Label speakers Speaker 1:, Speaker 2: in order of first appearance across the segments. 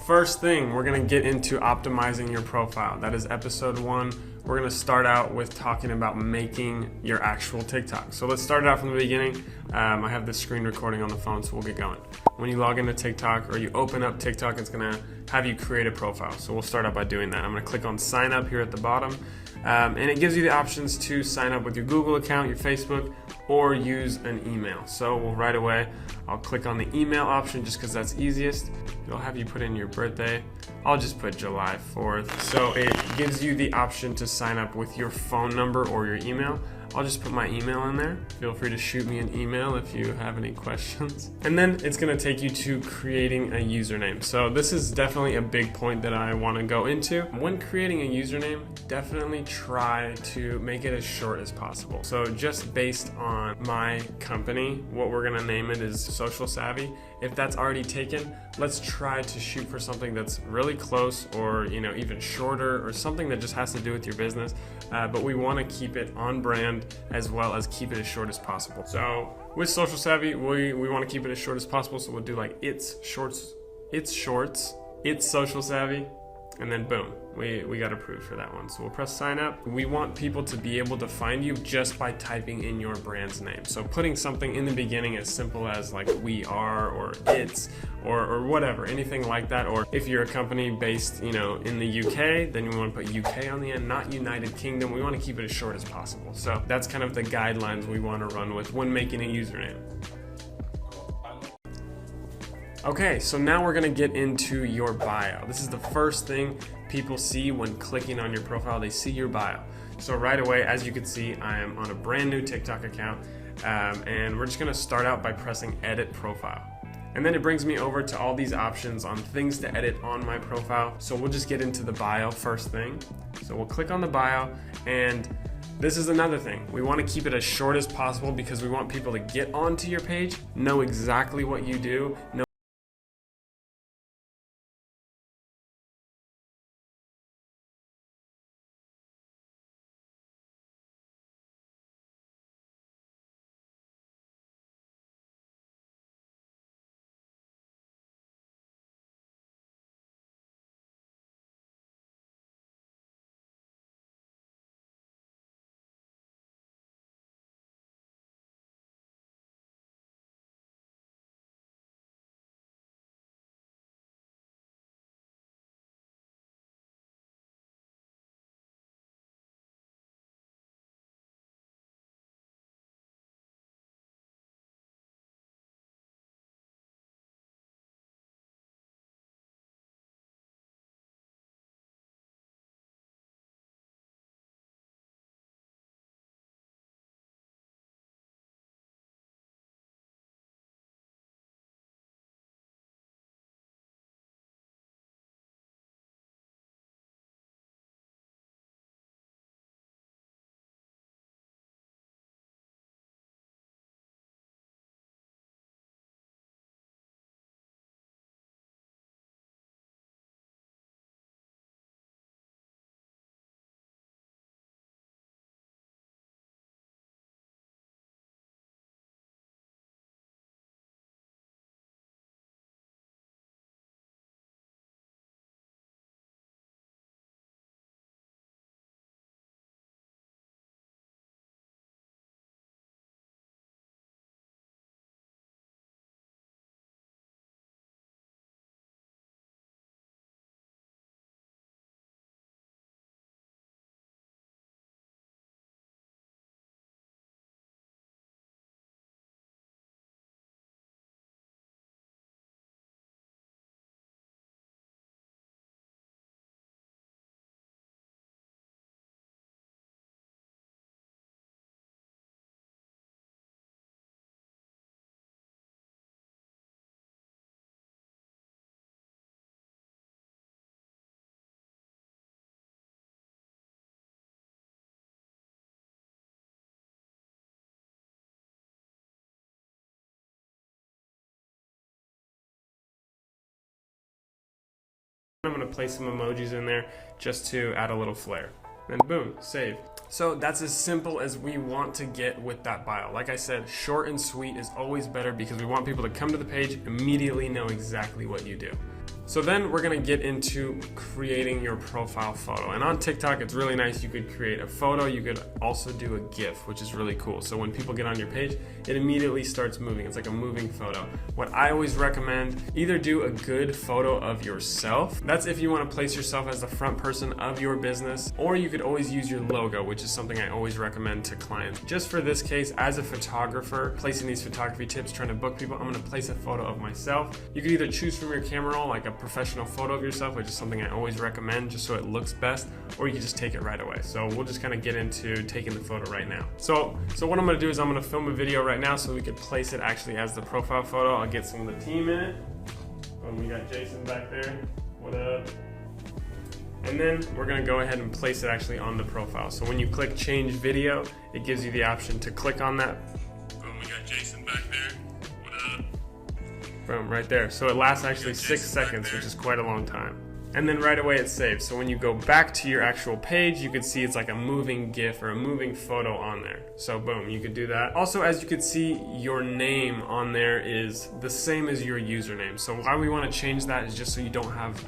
Speaker 1: first thing, we're gonna get into optimizing your profile. That is episode 1. We're gonna start out with talking about making your actual TikTok. So let's start it out from the beginning. I have this screen recording on the phone, so we'll get going. When you log into TikTok or you open up TikTok, it's gonna have you create a profile. So we'll start out by doing that. I'm gonna click on sign up here at the bottom. And it gives you the options to sign up with your Google account, your Facebook, or use an email. So right away, I'll click on the email option just because that's easiest. It'll have you put in your birthday. I'll just put July 4th. So it gives you the option to sign up with your phone number or your email. I'll just put my email in there. Feel free to shoot me an email if you have any questions. And then it's gonna take you to creating a username. So this is definitely a big point that I wanna go into. When creating a username, definitely try to make it as short as possible. So just based on my company, what we're gonna name it is Social Savvy. If that's already taken, let's try to shoot for something that's really close or even shorter or something that just has to do with your business. But we wanna keep it on brand as well as keep it as short as possible. So with Social Savvy, we want to keep it as short as possible. So we'll do like it's shorts, it's Social Savvy, and then boom, we got approved for that one. So we'll press sign up. We want people to be able to find you just by typing in your brand's name. So putting something in the beginning as simple as like we are or it's or whatever, anything like that. Or if you're a company based in the UK, then you want to put UK on the end, not United Kingdom. We want to keep it as short as possible. So that's kind of the guidelines we want to run with when making a username. Okay, so now we're gonna get into your bio. This is the first thing people see when clicking on your profile. They see your bio. So right away, as you can see, I am on a brand new TikTok account, and we're just gonna start out by pressing edit profile. And then it brings me over to all these options on things to edit on my profile. So we'll just get into the bio first thing. So we'll click on the bio, and this is another thing. We want to keep it as short as possible because we want people to get onto your page, know exactly what you do, know I'm gonna place some emojis in there just to add a little flair. And boom, save. So that's as simple as we want to get with that bio. Like I said, short and sweet is always better because we want people to come to the page, immediately know exactly what you do. So then we're gonna get into creating your profile photo. And on TikTok, it's really nice. You could create a photo. You could also do a GIF, which is really cool. So when people get on your page, it immediately starts moving. It's like a moving photo. What I always recommend, either do a good photo of yourself. That's if you wanna place yourself as the front person of your business, or you could always use your logo, which is something I always recommend to clients. Just for this case, as a photographer, placing these photography tips, trying to book people, I'm gonna place a photo of myself. You could either choose from your camera roll, like a professional photo of yourself, which is something I always recommend just so it looks best, or you can just take it right away. So we'll just kind of get into taking the photo right now. So what I'm gonna do is I'm gonna film a video right now so we could place it actually as the profile photo. I'll get some of the team in it. We got Jason back there. What up? And then we're gonna go ahead and place it actually on the profile. So when you click change video, it gives you the option to click on that. Boom, we got Jason back there. What up? Boom, right there. So it lasts actually 6 seconds, which is quite a long time. And then right away it saves. So when you go back to your actual page, you can see it's like a moving GIF or a moving photo on there. So boom, you could do that. Also, as you can see, your name on there is the same as your username. So why we want to change that is just so you don't have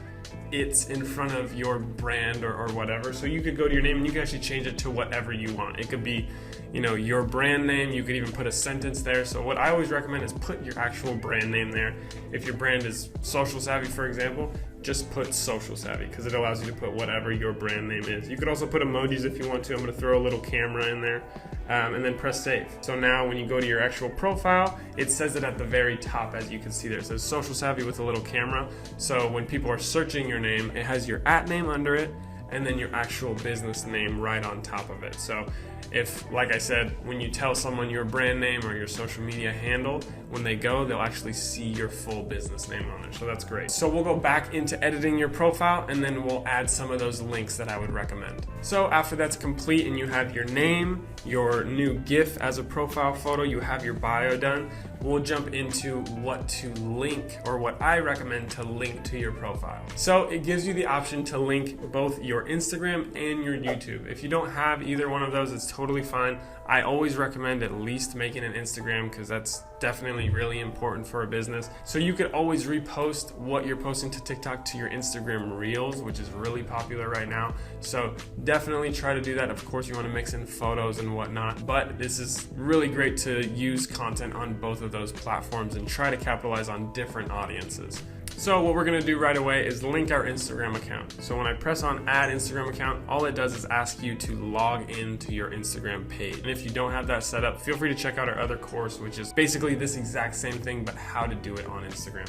Speaker 1: it's in front of your brand or whatever. So you could go to your name and you can actually change it to whatever you want. It could be, you know, your brand name. You could even put a sentence there. So what I always recommend is put your actual brand name there. If your brand is Social Savvy, for example, just put Social Savvy because it allows you to put whatever your brand name is. You could also put emojis if you want to. I'm going to throw a little camera in there and then press save. So now when you go to your actual profile, it says it at the very top, as you can see there. It says Social Savvy with a little camera. So when people are searching your name, it has your @ under it and then your actual business name right on top of it. So if, like I said, when you tell someone your brand name or your social media handle, when they go, they'll actually see your full business name on there. So that's great. So we'll go back into editing your profile and then we'll add some of those links that I would recommend. So after that's complete and you have your name, your new GIF as a profile photo, you have your bio done, we'll jump into what to link, or what I recommend to link to your profile. So it gives you the option to link both your Instagram and your YouTube. If you don't have either one of those, it's totally fine. I always recommend at least making an Instagram because that's definitely really important for a business. So you could always repost what you're posting to TikTok to your Instagram Reels, which is really popular right now. So definitely try to do that. Of course, you want to mix in photos and whatnot, but this is really great to use content on both of those platforms and try to capitalize on different audiences. So what we're gonna do right away is link our Instagram account. So when I press on add Instagram account, all it does is ask you to log into your Instagram page. And if you don't have that set up, feel free to check out our other course, which is basically this exact same thing, but how to do it on Instagram.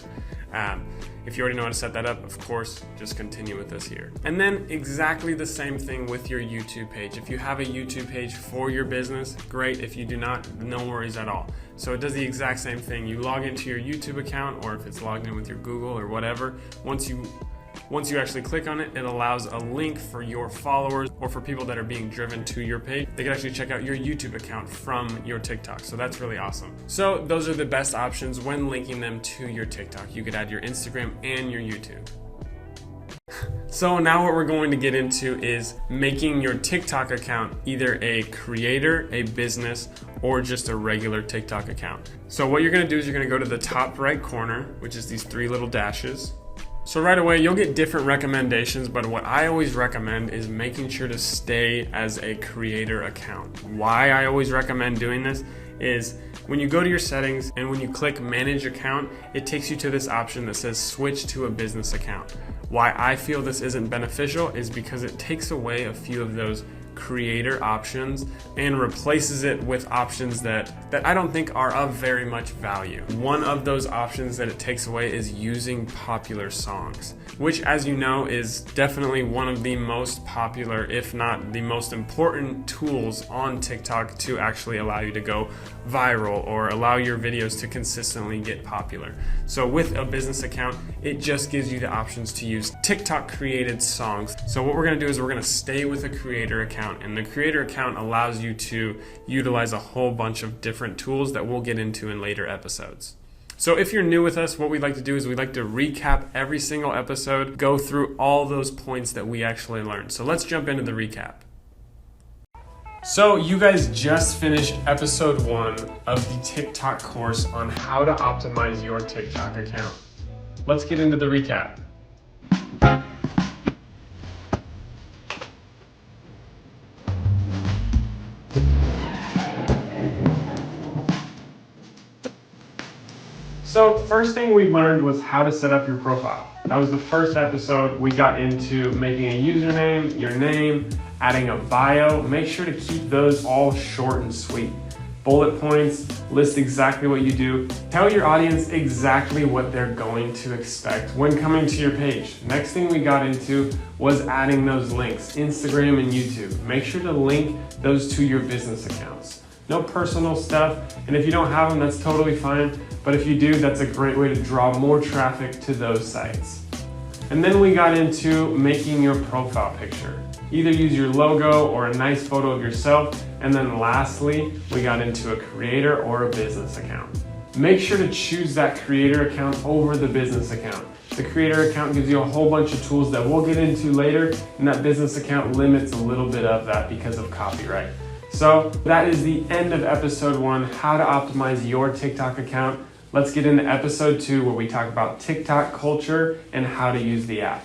Speaker 1: If you already know how to set that up, of course, just continue with this here. And then exactly the same thing with your YouTube page. If you have a YouTube page for your business, great. If you do not, no worries at all. So it does the exact same thing. You log into your YouTube account, or if it's logged in with your Google or whatever, once you actually click on it, it allows a link for your followers or for people that are being driven to your page. They can actually check out your YouTube account from your TikTok. So that's really awesome. So those are the best options when linking them to your TikTok. You could add your Instagram and your YouTube. So now what we're going to get into is making your TikTok account either a creator, a business, or just a regular TikTok account. So what you're gonna do is you're gonna go to the top right corner, which is these 3 little dashes. So right away, you'll get different recommendations, but what I always recommend is making sure to stay as a creator account. Why I always recommend doing this is when you go to your settings and when you click manage account, it takes you to this option that says switch to a business account. Why I feel this isn't beneficial is because it takes away a few of those creator options and replaces it with options that I don't think are of very much value. One of those options that it takes away is using popular songs, which, as you know, is definitely one of the most popular, if not the most important tools on TikTok to actually allow you to go viral or allow your videos to consistently get popular. So with a business account, it just gives you the options to use TikTok created songs. So what we're gonna do is we're gonna stay with a creator account, and the creator account allows you to utilize a whole bunch of different tools that we'll get into in later episodes. So if you're new with us, what we like to do is we like to recap every single episode, go through all those points that we actually learned. So let's jump into the recap. So you guys just finished episode 1 of the TikTok course on how to optimize your TikTok account. Let's get into the recap. So first thing we learned was how to set up your profile. That was the first episode. We got into making a username, your name, adding a bio. Make sure to keep those all short and sweet. Bullet points, list exactly what you do. Tell your audience exactly what they're going to expect when coming to your page. Next thing we got into was adding those links, Instagram and YouTube. Make sure to link those to your business accounts. No personal stuff, and if you don't have them, that's totally fine. But if you do, that's a great way to draw more traffic to those sites. And then we got into making your profile picture. Either use your logo or a nice photo of yourself. And then lastly, we got into a creator or a business account. Make sure to choose that creator account over the business account. The creator account gives you a whole bunch of tools that we'll get into later, and that business account limits a little bit of that because of copyright. So that is the end of episode 1, how to optimize your TikTok account. Let's get into episode 2 where we talk about TikTok culture and how to use the app.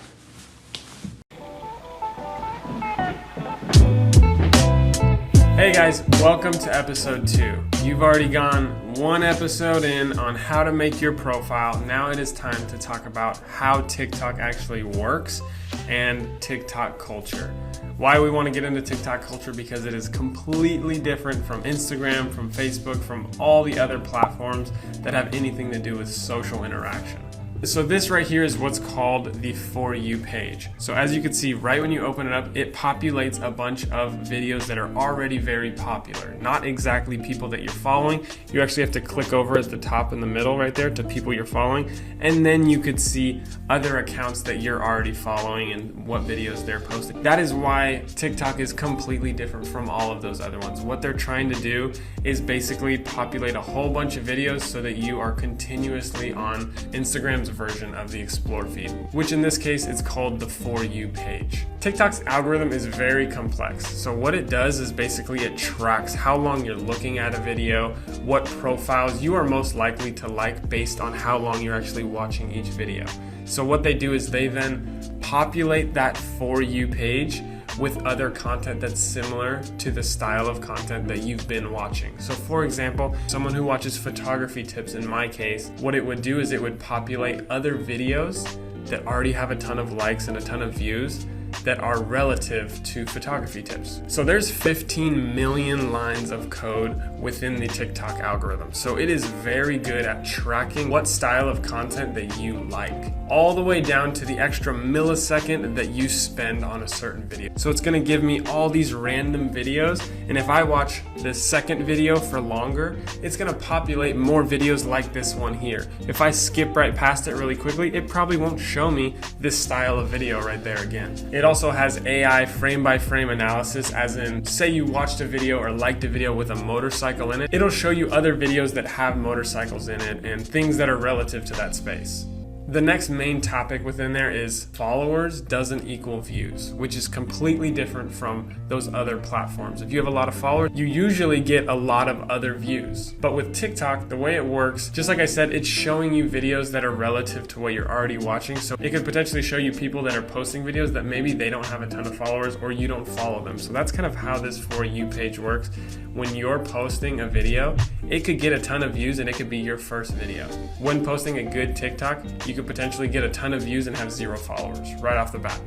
Speaker 1: Hey guys, welcome to episode 2. You've already gone one episode in on how to make your profile. Now it is time to talk about how TikTok actually works and TikTok culture. Why we want to get into TikTok culture, because it is completely different from Instagram, from Facebook, from all the other platforms that have anything to do with social interaction. So this right here is what's called the For You page. So as you can see, right when you open it up, it populates a bunch of videos that are already very popular. Not exactly people that you're following. You actually have to click over at the top in the middle right there to people you're following. And then you could see other accounts that you're already following and what videos they're posting. That is why TikTok is completely different from all of those other ones. What they're trying to do is basically populate a whole bunch of videos so that you are continuously on Instagram's version of the Explore feed, which in this case is called the For You page. TikTok's algorithm is very complex. So what it does is basically it tracks how long you're looking at a video, what profiles you are most likely to like based on how long you're actually watching each video. So what they do is they then populate that For You page with other content that's similar to the style of content that you've been watching. So for example, someone who watches photography tips, in my case, what it would do is it would populate other videos that already have a ton of likes and a ton of views that are relative to photography tips. So there's 15 million lines of code within the TikTok algorithm. So it is very good at tracking what style of content that you like, all the way down to the extra millisecond that you spend on a certain video. So it's gonna give me all these random videos, and if I watch the second video for longer, it's gonna populate more videos like this one here. If I skip right past it really quickly, it probably won't show me this style of video right there again. It also has AI frame-by-frame analysis, as in, say you watched a video or liked a video with a motorcycle in it, it'll show you other videos that have motorcycles in it and things that are relative to that space. The next main topic within there is followers doesn't equal views, which is completely different from those other platforms. If you have a lot of followers, you usually get a lot of other views. But with TikTok, the way it works, just like I said, it's showing you videos that are relative to what you're already watching. So it could potentially show you people that are posting videos that maybe they don't have a ton of followers or you don't follow them. So that's kind of how this For You page works. When you're posting a video, it could get a ton of views and it could be your first video. When posting a good TikTok, you could potentially get a ton of views and have 0 followers right off the bat.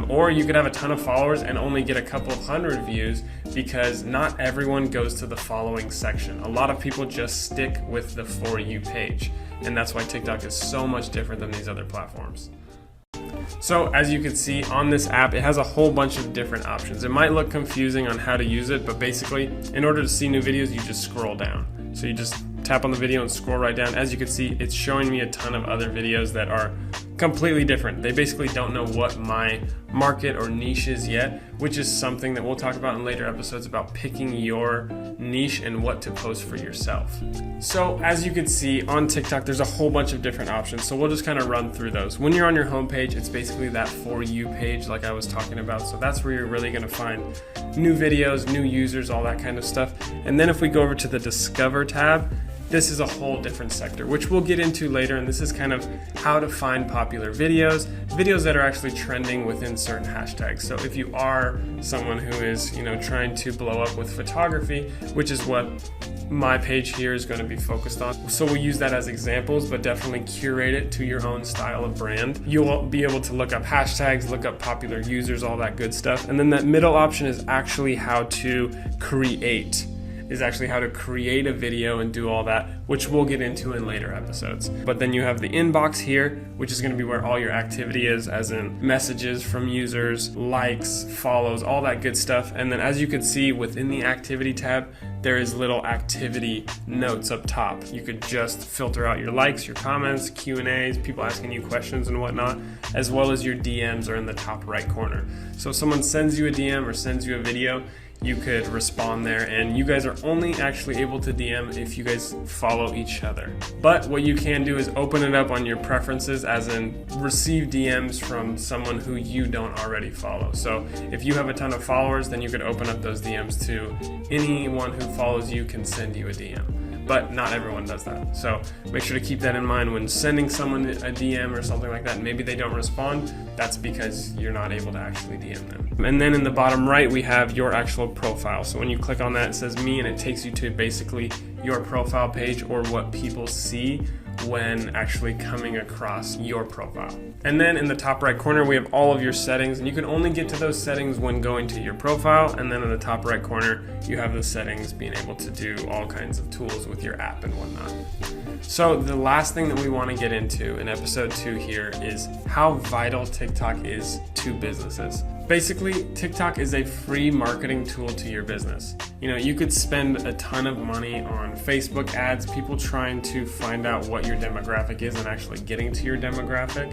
Speaker 1: Or you could have a ton of followers and only get a couple of hundred views, because not everyone goes to the following section. A lot of people just stick with the For You page, and that's why TikTok is so much different than these other platforms. So as you can see on this app, it has a whole bunch of different options. It might look confusing on how to use it, but basically in order to see new videos, you just scroll down. So you just tap on the video and scroll right down. As you can see, it's showing me a ton of other videos that are completely different. They basically don't know what my market or niche is yet, which is something that we'll talk about in later episodes about picking your niche and what to post for yourself. So as you can see on TikTok, there's a whole bunch of different options. So we'll just kind of run through those. When you're on your homepage, it's basically that For You page like I was talking about. So that's where you're really gonna find new videos, new users, all that kind of stuff. And then if we go over to the Discover tab, this is a whole different sector, which we'll get into later. And this is kind of how to find popular videos that are actually trending within certain hashtags. So if you are someone who is, trying to blow up with photography, which is what my page here is going to be focused on. So we'll use that as examples, but definitely curate it to your own style of brand. You'll be able to look up hashtags, look up popular users, all that good stuff. And then that middle option is actually how to create a video and do all that, which we'll get into in later episodes. But then you have the inbox here, which is going to be where all your activity is, as in messages from users, likes, follows, all that good stuff. And then as you can see within the activity tab, there is little activity notes up top. You could just filter out your likes, your comments, Q&As, people asking you questions and whatnot, as well as your DMs are in the top right corner. So if someone sends you a DM or sends you a video, you could respond there, and you guys are only actually able to DM if you guys follow each other. But what you can do is open it up on your preferences, as in receive DMs from someone who you don't already follow. So if you have a ton of followers, then you could open up those DMs to anyone who follows you can send you a DM. But not everyone does that. So make sure to keep that in mind when sending someone a DM or something like that. And maybe they don't respond. That's because you're not able to actually DM them. And then in the bottom right, we have your actual profile. So when you click on that, it says me, and it takes you to basically your profile page, or what people see when actually coming across your profile. And then in the top right corner, we have all of your settings, and you can only get to those settings when going to your profile. And then in the top right corner, you have the settings, being able to do all kinds of tools with your app and whatnot. So the last thing that we want to get into in episode 2 here is how vital TikTok is to businesses. Basically, TikTok is a free marketing tool to your business. You could spend a ton of money on Facebook ads, people trying to find out what your demographic is and actually getting to your demographic,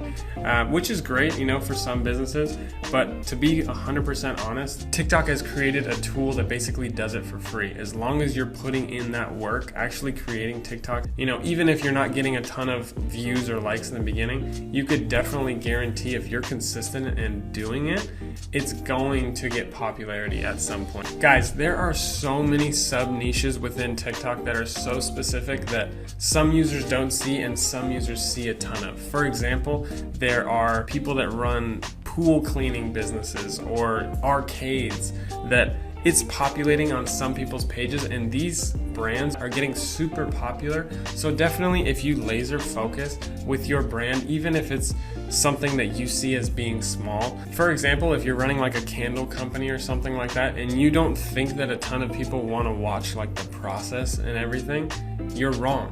Speaker 1: which is great, for some businesses. But to be 100% honest, TikTok has created a tool that basically does it for free. As long as you're putting in that work, actually creating TikTok, even if you're not getting a ton of views or likes in the beginning, you could definitely guarantee if you're consistent in doing it, it's going to get popularity at some point. Guys, there are so many sub niches within TikTok that are so specific that some users don't see and some users see a ton of. For example, there are people that run pool cleaning businesses or arcades that it's populating on some people's pages, and these brands are getting super popular. So definitely, if you laser focus with your brand, even if it's something that you see as being small. For example, if you're running like a candle company or something like that, and you don't think that a ton of people want to watch like the process and everything, you're wrong.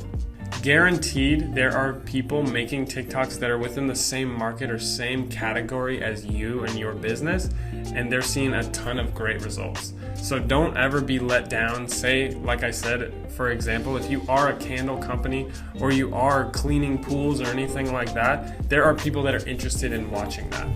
Speaker 1: Guaranteed, there are people making TikToks that are within the same market or same category as you and your business, and they're seeing a ton of great results. So don't ever be let down. Say, like I said, for example, if you are a candle company or you are cleaning pools or anything like that, there are people that are interested in watching that.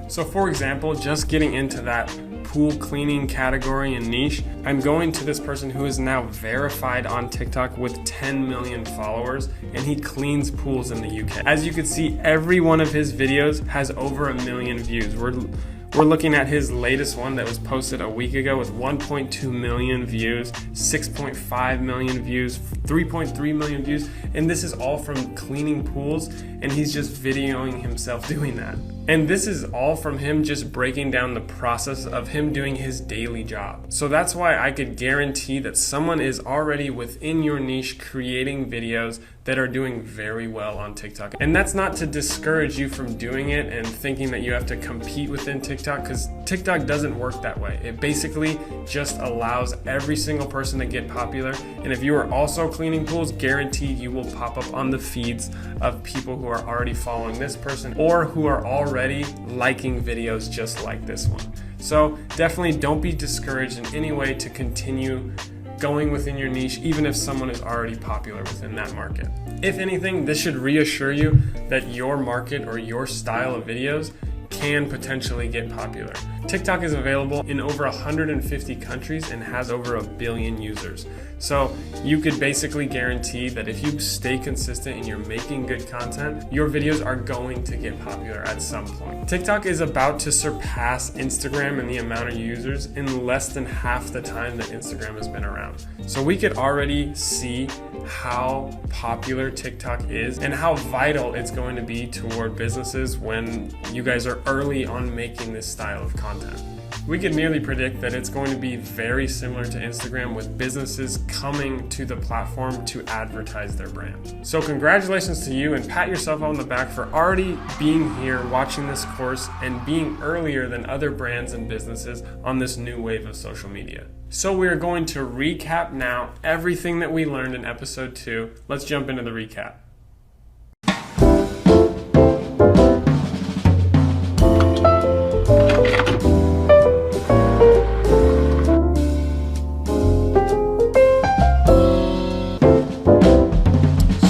Speaker 1: So for example, just getting into that pool cleaning category and niche, I'm going to this person who is now verified on TikTok with 10 million followers, and he cleans pools in the UK. As you can see, every one of his videos has over 1 million views. We're looking at his latest one that was posted a week ago with 1.2 million views, 6.5 million views, 3.3 million views, and this is all from cleaning pools, and he's just videoing himself doing that. And this is all from him just breaking down the process of him doing his daily job. So that's why I could guarantee that someone is already within your niche creating videos that are doing very well on TikTok. And that's not to discourage you from doing it and thinking that you have to compete within TikTok, because TikTok doesn't work that way. It basically just allows every single person to get popular. And if you are also cleaning pools, guaranteed you will pop up on the feeds of people who are already following this person or who are already liking videos just like this one. So definitely don't be discouraged in any way to continue going within your niche, even if someone is already popular within that market. If anything, this should reassure you that your market or your style of videos can potentially get popular. TikTok is available in over 150 countries and has over 1 billion users. So you could basically guarantee that if you stay consistent and you're making good content, your videos are going to get popular at some point. TikTok is about to surpass Instagram in the amount of users in less than half the time that Instagram has been around. So we could already see how popular TikTok is and how vital it's going to be toward businesses when you guys are early on making this style of content. We could nearly predict that it's going to be very similar to Instagram, with businesses coming to the platform to advertise their brand. So congratulations to you, and pat yourself on the back for already being here, watching this course, and being earlier than other brands and businesses on this new wave of social media. So we are going to recap now everything that we learned in episode 2. Let's jump into the recap.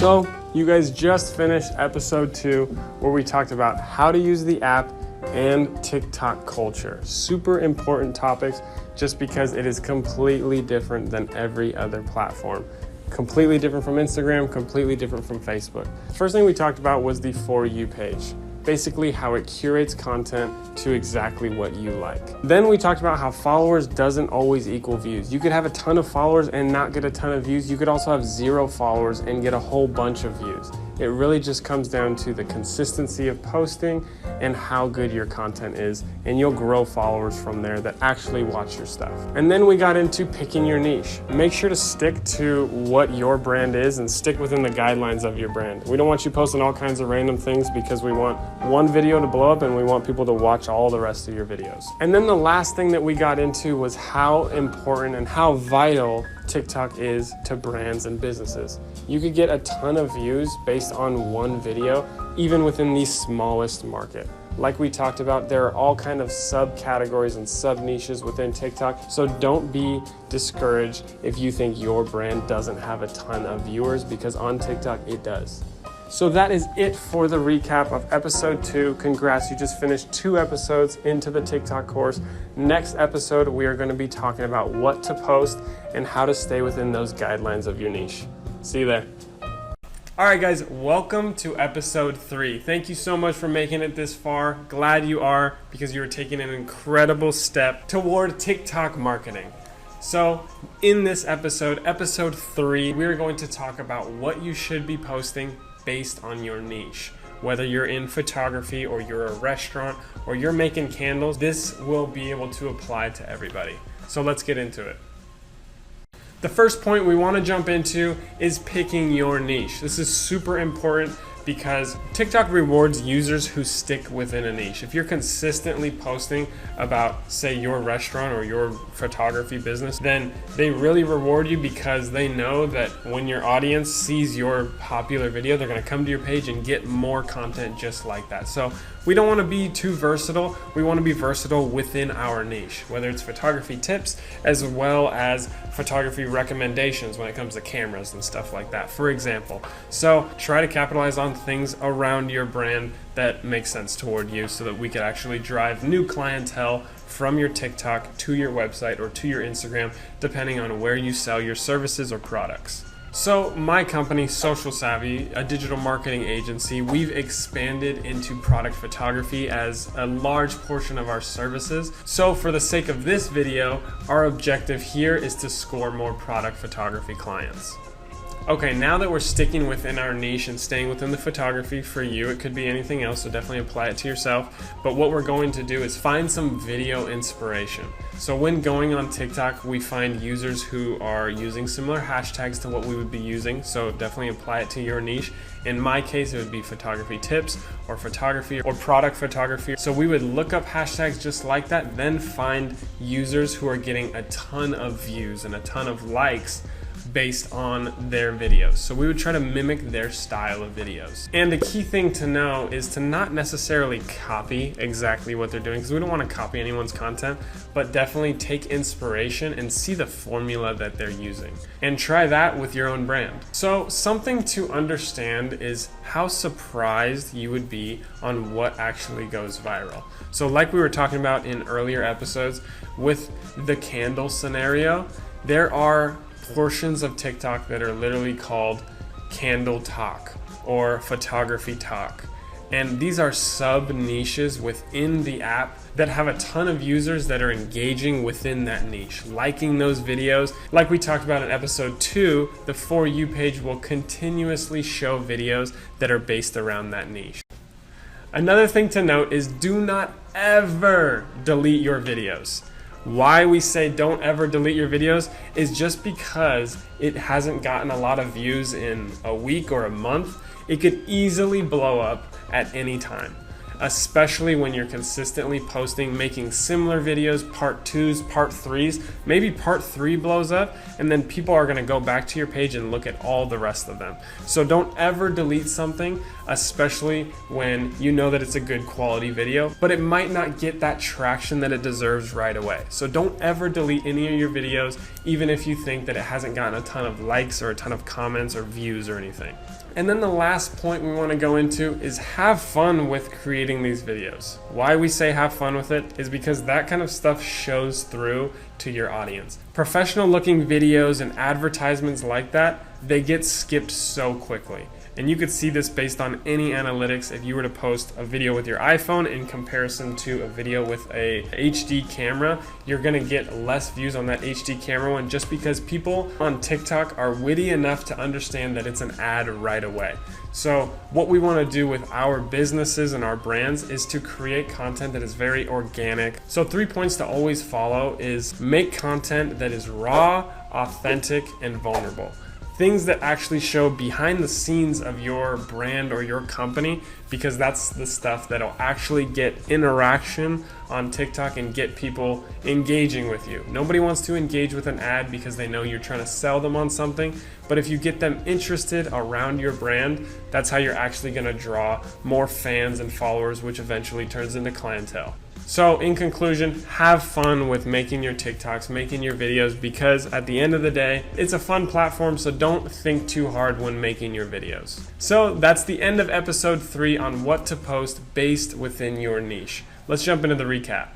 Speaker 1: So you guys just finished episode 2, where we talked about how to use the app and TikTok culture. Super important topics, just because it is completely different than every other platform. Completely different from Instagram, completely different from Facebook. First thing we talked about was the For You page. Basically how it curates content to exactly what you like. Then we talked about how followers doesn't always equal views. You could have a ton of followers and not get a ton of views. You could also have 0 followers and get a whole bunch of views. It really just comes down to the consistency of posting and how good your content is, and you'll grow followers from there that actually watch your stuff. And then we got into picking your niche. Make sure to stick to what your brand is and stick within the guidelines of your brand. We don't want you posting all kinds of random things, because we want one video to blow up and we want people to watch all the rest of your videos. And then the last thing that we got into was how important and how vital TikTok is to brands and businesses. You could get a ton of views based on one video, even within the smallest market. Like we talked about, there are all kind of subcategories and sub-niches within TikTok, so don't be discouraged if you think your brand doesn't have a ton of viewers, because on TikTok it does. So that is it for the recap of episode 2. Congrats, you just finished 2 episodes into the TikTok course. Next episode, we are going to be talking about what to post and how to stay within those guidelines of your niche. See you there. All right, guys, welcome to episode 3. Thank you so much for making it this far. Glad you are, because you are taking an incredible step toward TikTok marketing. So in this episode 3, we are going to talk about what you should be posting based on your niche. Whether you're in photography or you're a restaurant or you're making candles, this will be able to apply to everybody. So let's get into it. The first point we want to jump into is picking your niche. This is super important, because TikTok rewards users who stick within a niche. If you're consistently posting about, say, your restaurant or your photography business, then they really reward you, because they know that when your audience sees your popular video, they're going to come to your page and get more content just like that. So we don't want to be too versatile. We want to be versatile within our niche, whether it's photography tips as well as photography recommendations when it comes to cameras and stuff like that, for example. So try to capitalize on things around your brand that make sense toward you, so that we could actually drive new clientele from your TikTok to your website or to your Instagram, depending on where you sell your services or products. So my company, Social Savvy, a digital marketing agency, we've expanded into product photography as a large portion of our services. So for the sake of this video, our objective here is to score more product photography clients. Okay, now that we're sticking within our niche and staying within the photography, for you, it could be anything else, so definitely apply it to yourself. But what we're going to do is find some video inspiration. So when going on TikTok, we find users who are using similar hashtags to what we would be using, so definitely apply it to your niche. In my case, it would be photography tips or photography or product photography. So we would look up hashtags just like that, then find users who are getting a ton of views and a ton of likes based on their videos. So we would try to mimic their style of videos. And the key thing to know is to not necessarily copy exactly what they're doing, because we don't want to copy anyone's content, but definitely take inspiration and see the formula that they're using and try that with your own brand. So something to understand is how surprised you would be on what actually goes viral. So like we were talking about in earlier episodes with the candle scenario, there are portions of TikTok that are literally called candle talk or photography talk. And these are sub niches within the app that have a ton of users that are engaging within that niche, liking those videos. Like we talked about in episode 2, the For You page will continuously show videos that are based around that niche. Another thing to note is do not ever delete your videos. Why we say don't ever delete your videos is just because it hasn't gotten a lot of views in a week or a month. It could easily blow up at any time, especially when you're consistently posting, making similar videos, part 2s, part 3s. Maybe part 3 blows up and then people are gonna go back to your page and look at all the rest of them. So don't ever delete something, especially when you know that it's a good quality video, but it might not get that traction that it deserves right away. So don't ever delete any of your videos, even if you think that it hasn't gotten a ton of likes or a ton of comments or views or anything. And then the last point we want to go into is have fun with creating these videos. Why we say have fun with it is because that kind of stuff shows through to your audience. Professional looking videos and advertisements like that, they get skipped so quickly. And you could see this based on any analytics. If you were to post a video with your iPhone in comparison to a video with a HD camera, you're gonna get less views on that HD camera one just because people on TikTok are witty enough to understand that it's an ad right away. So what we wanna do with our businesses and our brands is to create content that is very organic. So 3 points to always follow is make content that is raw, authentic, and vulnerable. Things that actually show behind the scenes of your brand or your company, because that's the stuff that'll actually get interaction on TikTok and get people engaging with you. Nobody wants to engage with an ad because they know you're trying to sell them on something, but if you get them interested around your brand, that's how you're actually gonna draw more fans and followers, which eventually turns into clientele. So in conclusion, have fun with making your TikToks, making your videos, because at the end of the day, it's a fun platform, so don't think too hard when making your videos. So that's the end of episode 3 on what to post based within your niche. Let's jump into the recap.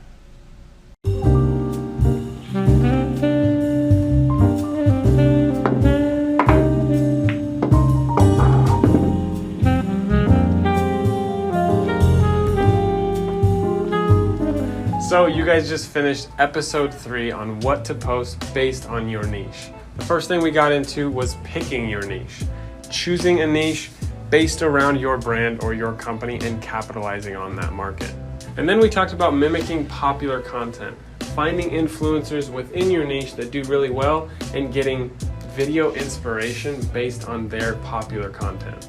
Speaker 1: So you guys just finished episode 3 on what to post based on your niche. The first thing we got into was picking your niche, choosing a niche based around your brand or your company and capitalizing on that market. And then we talked about mimicking popular content, finding influencers within your niche that do really well and getting video inspiration based on their popular content.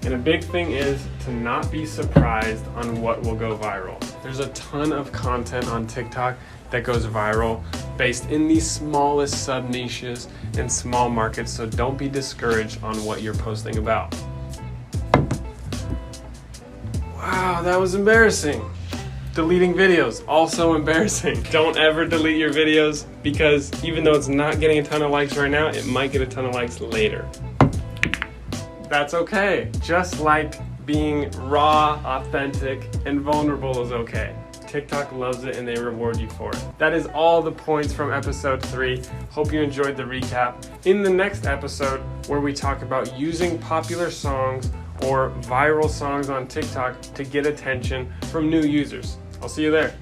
Speaker 1: And a big thing is to not be surprised on what will go viral. There's a ton of content on TikTok that goes viral based in these smallest sub niches and small markets, so don't be discouraged on what you're posting about. Wow, that was embarrassing. Deleting videos, also embarrassing. Don't ever delete your videos because even though it's not getting a ton of likes right now, it might get a ton of likes later. That's okay. Just like being raw, authentic, and vulnerable is okay. TikTok loves it and they reward you for it. That is all the points from episode 3. Hope you enjoyed the recap. In the next episode, where we talk about using popular songs or viral songs on TikTok to get attention from new users. I'll see you there.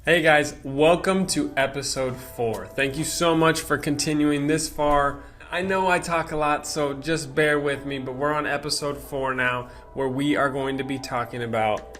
Speaker 1: Hey guys, welcome to episode 4. Thank you so much for continuing this far. I know I talk a lot, so just bear with me, but we're on episode 4 now, where we are going to be talking about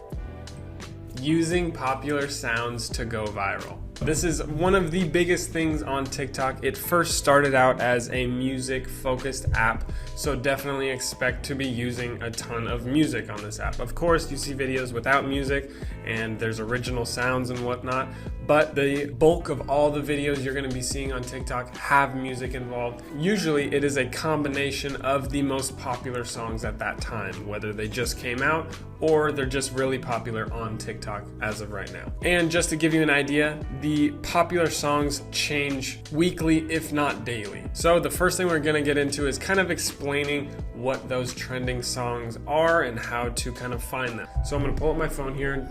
Speaker 1: using popular sounds to go viral. This is one of the biggest things on TikTok. It first started out as a music-focused app, so definitely expect to be using a ton of music on this app. Of course, you see videos without music, and there's original sounds and whatnot, but the bulk of all the videos you're going to be seeing on TikTok have music involved. Usually it is a combination of the most popular songs at that time, whether they just came out or they're just really popular on TikTok as of right now. And just to give you an idea, the popular songs change weekly, if not daily. So the first thing we're going to get into is kind of explaining what those trending songs are and how to kind of find them. So I'm going to pull up my phone here and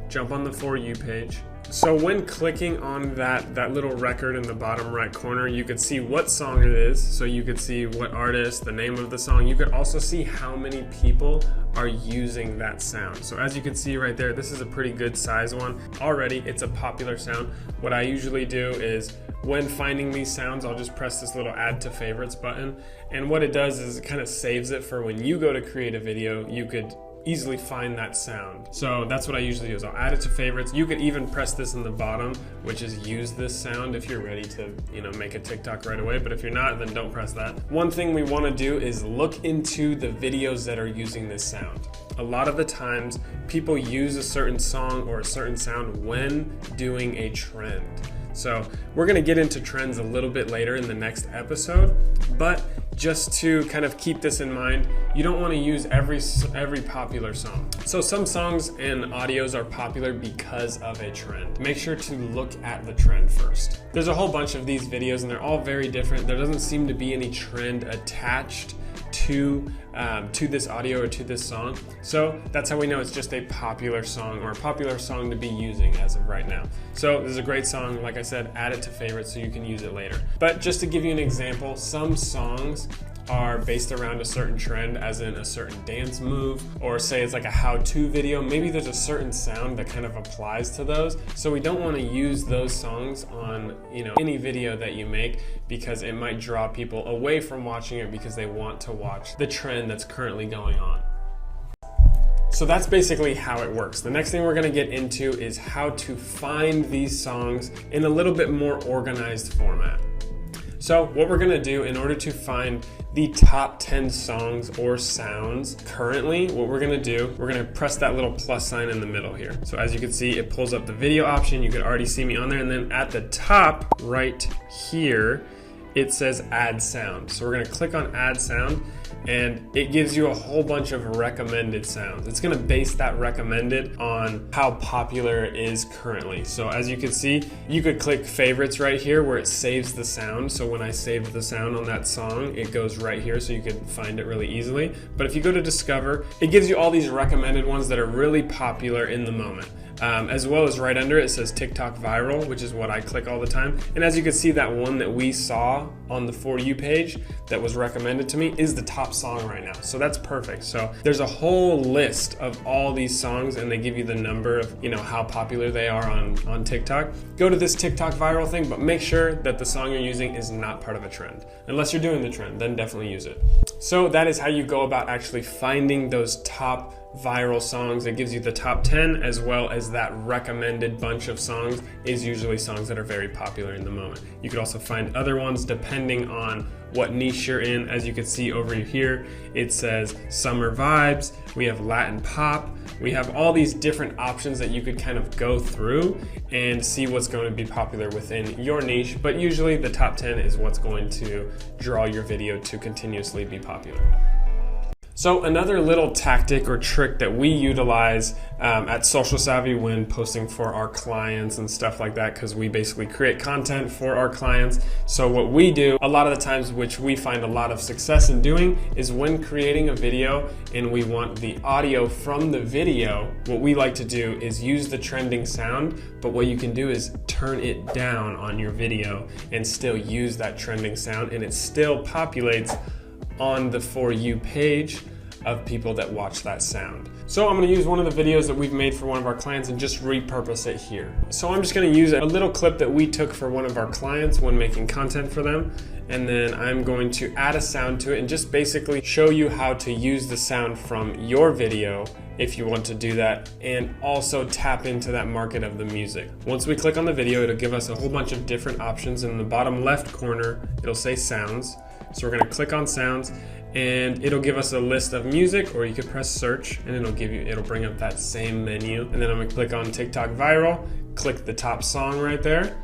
Speaker 1: jump on the For You page. So when clicking on that little record in the bottom right corner, you could see what song it is. So you could see what artist, the name of the song. You could also see how many people are using that sound. So as you can see right there, this is a pretty good size one. Already, it's a popular sound. What I usually do is when finding these sounds, I'll just press this little add to favorites button. And what it does is it kind of saves it for when you go to create a video, you could easily find that sound. So that's what I usually do is I'll add it to favorites. You could even press this in the bottom, which is use this sound if you're ready to, make a TikTok right away. But if you're not, then don't press that. One thing we want to do is look into the videos that are using this sound. A lot of the times people use a certain song or a certain sound when doing a trend. So we're gonna get into trends a little bit later in the next episode, but just to kind of keep this in mind, you don't wanna use every popular song. So some songs and audios are popular because of a trend. Make sure to look at the trend first. There's a whole bunch of these videos and they're all very different. There doesn't seem to be any trend attached to this audio or to this song. So that's how we know it's just a popular song or a popular song to be using as of right now. So this is a great song. Like I said, add it to favorites so you can use it later. But just to give you an example, some songs are based around a certain trend, as in a certain dance move, or say it's like a how-to video. Maybe there's a certain sound that kind of applies to those. So we don't want to use those songs on any video that you make, because it might draw people away from watching it because they want to watch the trend that's currently going on. So that's basically how it works. The next thing we're gonna get into is how to find these songs in a little bit more organized format. So what we're gonna do in order to find the top 10 songs or sounds currently, what we're gonna do, we're gonna press that little plus sign in the middle here. So as you can see, it pulls up the video option. You could already see me on there. And then at the top right here, it says add sound. So we're gonna click on add sound, and it gives you a whole bunch of recommended sounds. It's gonna base that recommended on how popular it is currently. So as you can see, you could click favorites right here where it saves the sound. So when I save the sound on that song, it goes right here so you can find it really easily. But if you go to discover, it gives you all these recommended ones that are really popular in the moment. As well as right under it says TikTok viral, which is what I click all the time. And as you can see, that one that we saw on the For You page that was recommended to me is the top song right now. So that's perfect. So there's a whole list of all these songs, and they give you the number of how popular they are on TikTok. Go to this TikTok viral thing, but make sure that the song you're using is not part of a trend. Unless you're doing the trend, then definitely use it. So that is how you go about actually finding those top viral songs. It gives you the top 10, as well as that recommended bunch of songs is usually songs that are very popular in the moment. You could also find other ones depending on what niche you're in. As you can see over here, it says summer vibes, we have Latin pop, we have all these different options that you could kind of go through and see what's going to be popular within your niche. But usually the top 10 is what's going to draw your video to continuously be popular. So another little tactic or trick that we utilize at Social Savvy when posting for our clients and stuff like that, because we basically create content for our clients. So what we do a lot of the times, which we find a lot of success in doing, is when creating a video and we want the audio from the video, what we like to do is use the trending sound, but what you can do is turn it down on your video and still use that trending sound, and it still populates on the For You page of people that watch that sound. So I'm gonna use one of the videos that we've made for one of our clients and just repurpose it here. So I'm just gonna use a little clip that we took for one of our clients when making content for them, and then I'm going to add a sound to it and just basically show you how to use the sound from your video if you want to do that, and also tap into that market of the music. Once we click on the video, it'll give us a whole bunch of different options. In the bottom left corner, it'll say sounds. So we're gonna click on sounds, and it'll give us a list of music, or you could press search and it'll bring up that same menu. And then I'm gonna click on TikTok viral, click the top song right there.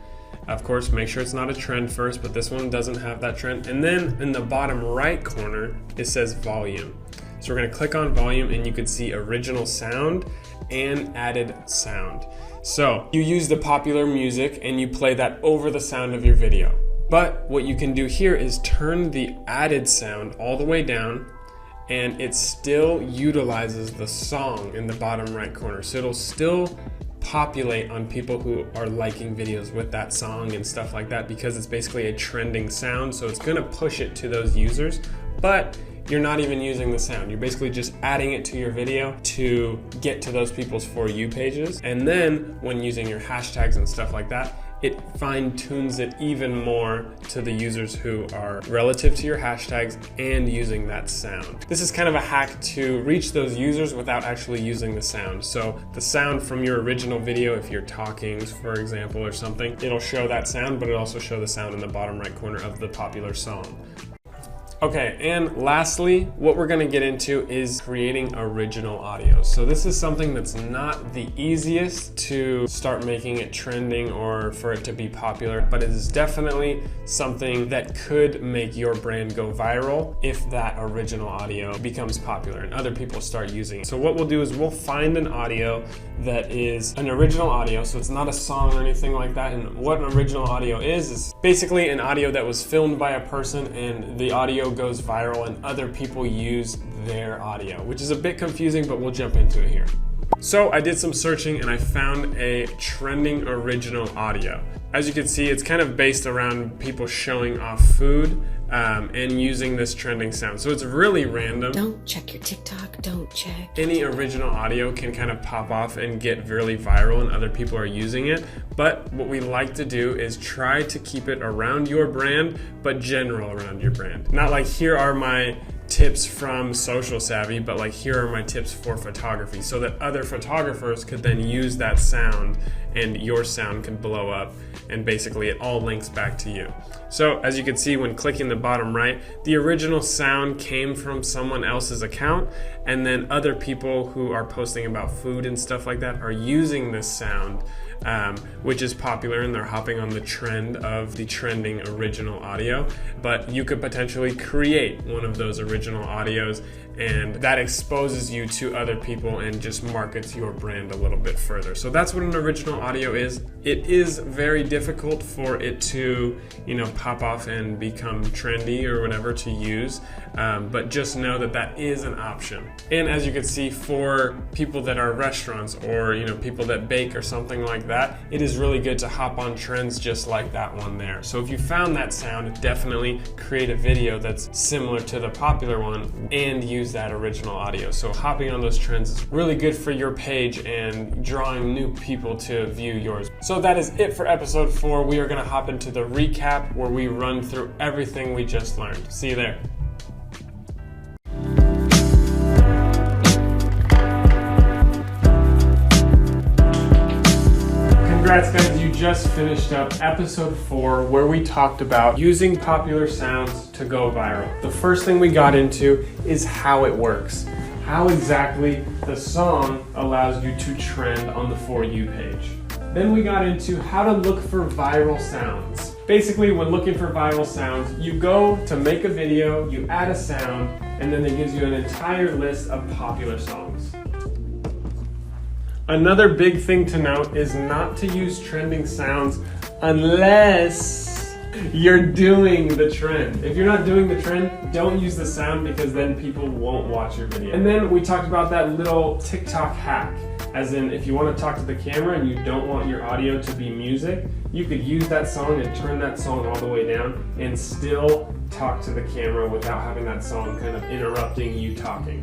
Speaker 1: Of course, make sure it's not a trend first, but this one doesn't have that trend. And then in the bottom right corner, it says volume. So we're gonna click on volume, and you can see original sound and added sound. So you use the popular music and you play that over the sound of your video. But what you can do here is turn the added sound all the way down, and it still utilizes the song in the bottom right corner. So it'll still populate on people who are liking videos with that song and stuff like that, because it's basically a trending sound. So it's gonna push it to those users, but you're not even using the sound. You're basically just adding it to your video to get to those people's For You pages. And then when using your hashtags and stuff like that, it fine-tunes it even more to the users who are relative to your hashtags and using that sound. This is kind of a hack to reach those users without actually using the sound. So the sound from your original video, if you're talking, for example, or something, it'll show that sound, but it'll also show the sound in the bottom right corner of the popular song. Okay, and lastly, what we're gonna get into is creating original audio. So this is something that's not the easiest to start making it trending or for it to be popular, but it is definitely something that could make your brand go viral if that original audio becomes popular and other people start using it. So what we'll do is we'll find an audio that is an original audio, so it's not a song or anything like that. And what an original audio is basically an audio that was filmed by a person, and the audio goes viral and other people use their audio, which is a bit confusing, but we'll jump into it here. So I did some searching and I found a trending original audio. As you can see, it's kind of based around people showing off food and using this trending sound. So it's really random.
Speaker 2: Don't check your TikTok, don't check.
Speaker 1: Any original audio can kind of pop off and get really viral and other people are using it. But what we like to do is try to keep it around your brand, but general around your brand. Not like, here are my tips from Social Savvy, but like, here are my tips for photography, so that other photographers could then use that sound and your sound can blow up, and basically it all links back to you. So as you can see, when clicking the bottom right, the original sound came from someone else's account, and then other people who are posting about food and stuff like that are using this sound, which is popular, and they're hopping on the trend of the trending original audio. But you could potentially create one of those original audios, and that exposes you to other people and just markets your brand a little bit further. So that's what an original audio is. It is very difficult for it to, pop off and become trendy or whatever to use, but just know that that is an option. And as you can see, for people that are restaurants or people that bake or something like that, it is really good to hop on trends just like that one there. So if you found that sound, definitely create a video that's similar to the popular one and use that original audio. So hopping on those trends is really good for your page and drawing new people to view yours. So that is it for episode 4. We are going to hop into the recap where we run through everything we just learned. See you there. Congrats guys, you just finished up episode 4 where we talked about using popular sounds to go viral. The first thing we got into is how it works. How exactly the song allows you to trend on the For You page. Then we got into how to look for viral sounds. Basically, when looking for viral sounds, you go to make a video, you add a sound, and then it gives you an entire list of popular songs. Another big thing to note is not to use trending sounds unless you're doing the trend. If you're not doing the trend, don't use the sound, because then people won't watch your video. And then we talked about that little TikTok hack. As in, if you want to talk to the camera and you don't want your audio to be music, you could use that song and turn that song all the way down and still talk to the camera without having that song kind of interrupting you talking.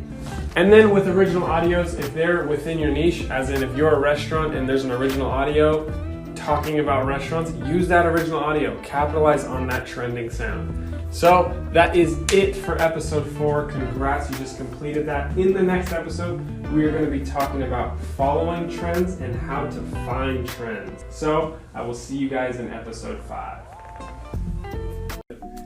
Speaker 1: And then with original audios, if they're within your niche, as in if you're a restaurant and there's an original audio talking about restaurants, use that original audio, capitalize on that trending sound. So that is it for episode 4. Congrats, you just completed that. In the next episode, we are going to be talking about following trends and how to find trends. So I will see you guys in episode 5.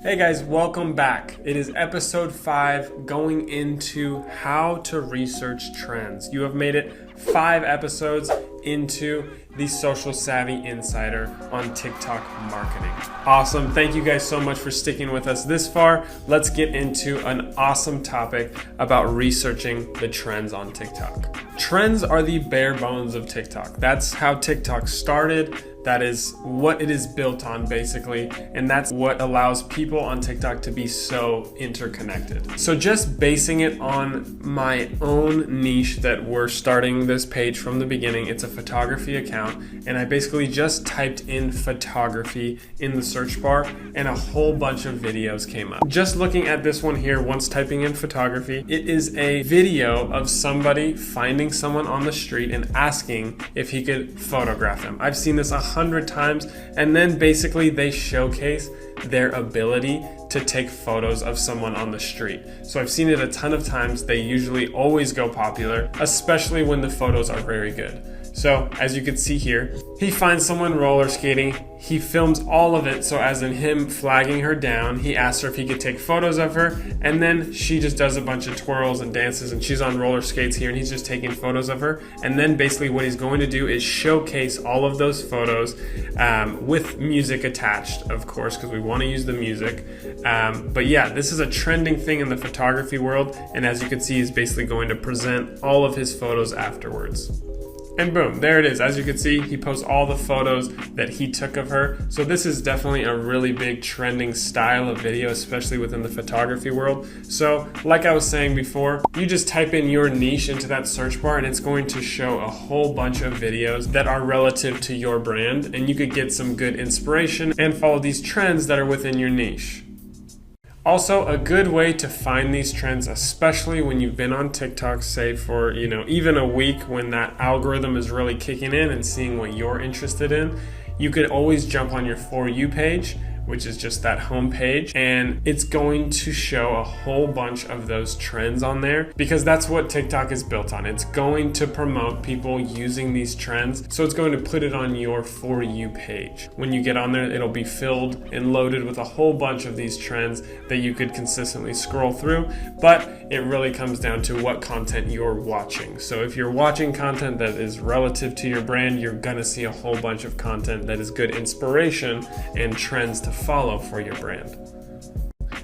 Speaker 1: Hey guys, welcome back. It is episode 5 going into how to research trends. You have made it 5 episodes into the Social Savvy Insider on TikTok marketing. Awesome. Thank you guys so much for sticking with us this far. Let's get into an awesome topic about researching the trends on TikTok. Trends are the bare bones of TikTok. That's how TikTok started. That is what it is built on, basically, and that's what allows people on TikTok to be so interconnected. So just basing it on my own niche that we're starting this page from the beginning, it's a photography account, and I basically just typed in photography in the search bar, and a whole bunch of videos came up. Just looking at this one here, once typing in photography, it is a video of somebody finding someone on the street and asking if he could photograph them. I've seen this 100 times, and then basically they showcase their ability to take photos of someone on the street. So I've seen it a ton of times. They usually always go popular, especially when the photos are very good. So as you can see here, he finds someone roller skating. He films all of it, so as in him flagging her down, he asks her if he could take photos of her, and then she just does a bunch of twirls and dances, and she's on roller skates here, and he's just taking photos of her. And then basically what he's going to do is showcase all of those photos with music attached, of course, because we want to use the music. But yeah, this is a trending thing in the photography world, and as you can see, he's basically going to present all of his photos afterwards. And boom, there it is. As you can see, he posts all the photos that he took of her. So this is definitely a really big trending style of video, especially within the photography world. So like I was saying before, you just type in your niche into that search bar and it's going to show a whole bunch of videos that are relative to your brand, and you could get some good inspiration and follow these trends that are within your niche. Also, a good way to find these trends, especially when you've been on TikTok, say for, even a week, when that algorithm is really kicking in and seeing what you're interested in, you could always jump on your For You page, which is just that home page, and it's going to show a whole bunch of those trends on there, because that's what TikTok is built on. It's going to promote people using these trends, so it's going to put it on your For You page. When you get on there, it'll be filled and loaded with a whole bunch of these trends that you could consistently scroll through, but it really comes down to what content you're watching. So if you're watching content that is relative to your brand, you're gonna see a whole bunch of content that is good inspiration and trends to follow for your brand.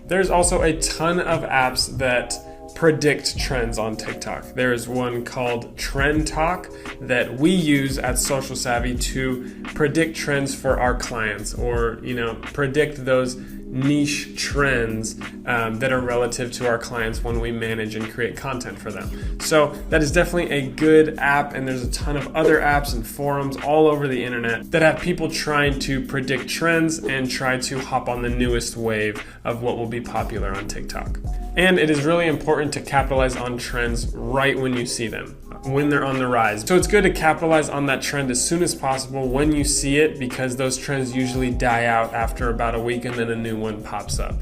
Speaker 1: There's also a ton of apps that predict trends on TikTok. There is one called Trend Talk that we use at Social Savvy to predict trends for our clients, or predict those niche trends that are relative to our clients when we manage and create content for them. So that is definitely a good app, and there's a ton of other apps and forums all over the internet that have people trying to predict trends and try to hop on the newest wave of what will be popular on TikTok. And it is really important to capitalize on trends right when you see them, when they're on the rise. So it's good to capitalize on that trend as soon as possible when you see it, because those trends usually die out after about a week and then a new one pops up.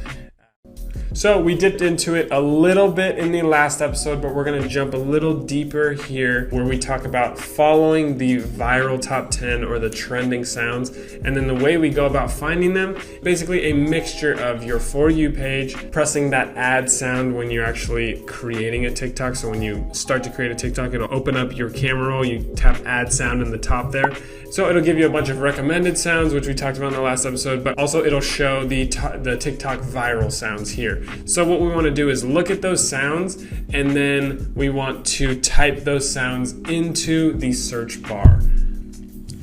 Speaker 1: So we dipped into it a little bit in the last episode, but we're going to jump a little deeper here, where we talk about following the viral top 10 or the trending sounds, and then the way we go about finding them. Basically a mixture of your For You page, pressing that add sound when you're actually creating a TikTok. So when you start to create a TikTok, it'll open up your camera roll, you tap add sound in the top there. So it'll give you a bunch of recommended sounds, which we talked about in the last episode, but also it'll show the TikTok viral sounds here. So what we want to do is look at those sounds, and then we want to type those sounds into the search bar.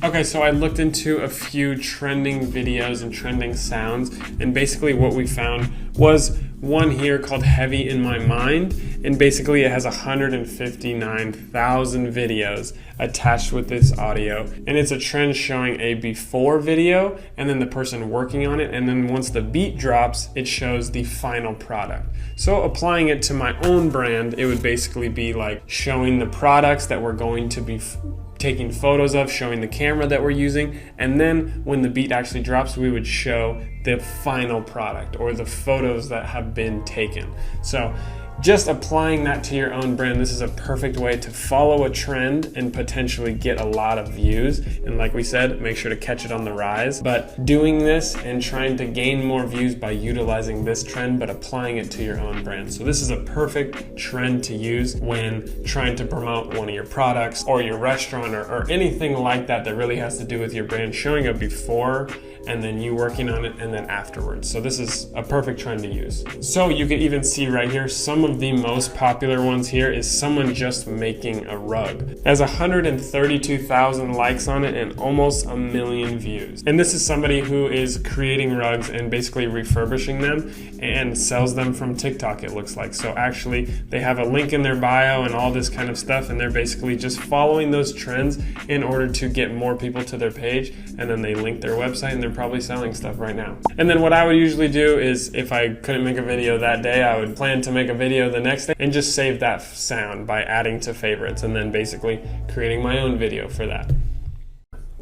Speaker 1: Okay, so I looked into a few trending videos and trending sounds, and basically what we found was one here called Heavy in My Mind, and basically it has 159,000 videos attached with this audio, and it's a trend showing a before video and then the person working on it, and then once the beat drops, it shows the final product. So applying it to my own brand, it would basically be like showing the products that we're going to be taking photos of, showing the camera that we're using, and then when the beat actually drops, we would show the final product or the photos that have been taken. So just applying that to your own brand, this is a perfect way to follow a trend and potentially get a lot of views. And like we said, make sure to catch it on the rise. But doing this and trying to gain more views by utilizing this trend, but applying it to your own brand. So this is a perfect trend to use when trying to promote one of your products or your restaurant or anything like that that really has to do with your brand, showing up before and then you working on it and then afterwards. So this is a perfect trend to use. So you can even see right here, some of the most popular ones here is someone just making a rug. It has 132,000 likes on it and almost 1 million views. And this is somebody who is creating rugs and basically refurbishing them and sells them from TikTok, it looks like. So actually they have a link in their bio and all this kind of stuff, and they're basically just following those trends in order to get more people to their page, and then they link their website and they're probably selling stuff right now. And then what I would usually do is, if I couldn't make a video that day, I would plan to make a video the next day and just save that sound by adding to favorites and then basically creating my own video for that.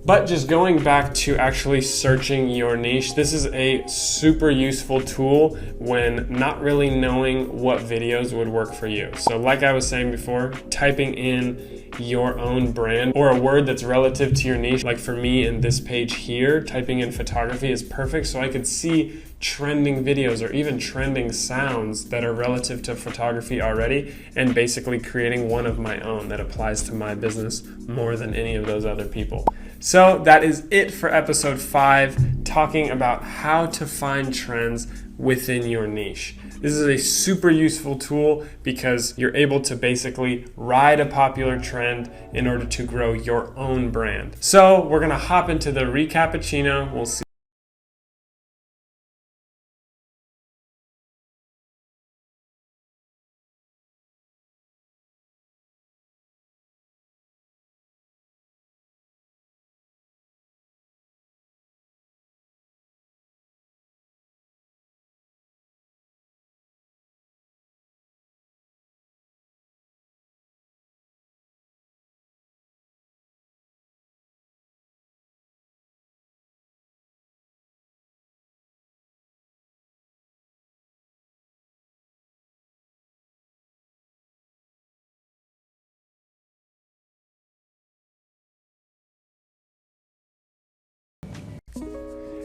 Speaker 1: But just going back to actually searching your niche, this is a super useful tool when not really knowing what videos would work for you. So like I was saying before, typing in your own brand or a word that's relative to your niche. Like for me in this page here, typing in photography is perfect, so I could see trending videos or even trending sounds that are relative to photography already, and basically creating one of my own that applies to my business more than any of those other people. So that is it for episode 5, talking about how to find trends within your niche. This is a super useful tool because you're able to basically ride a popular trend in order to grow your own brand. So we're gonna hop into the recappuccino. We'll see.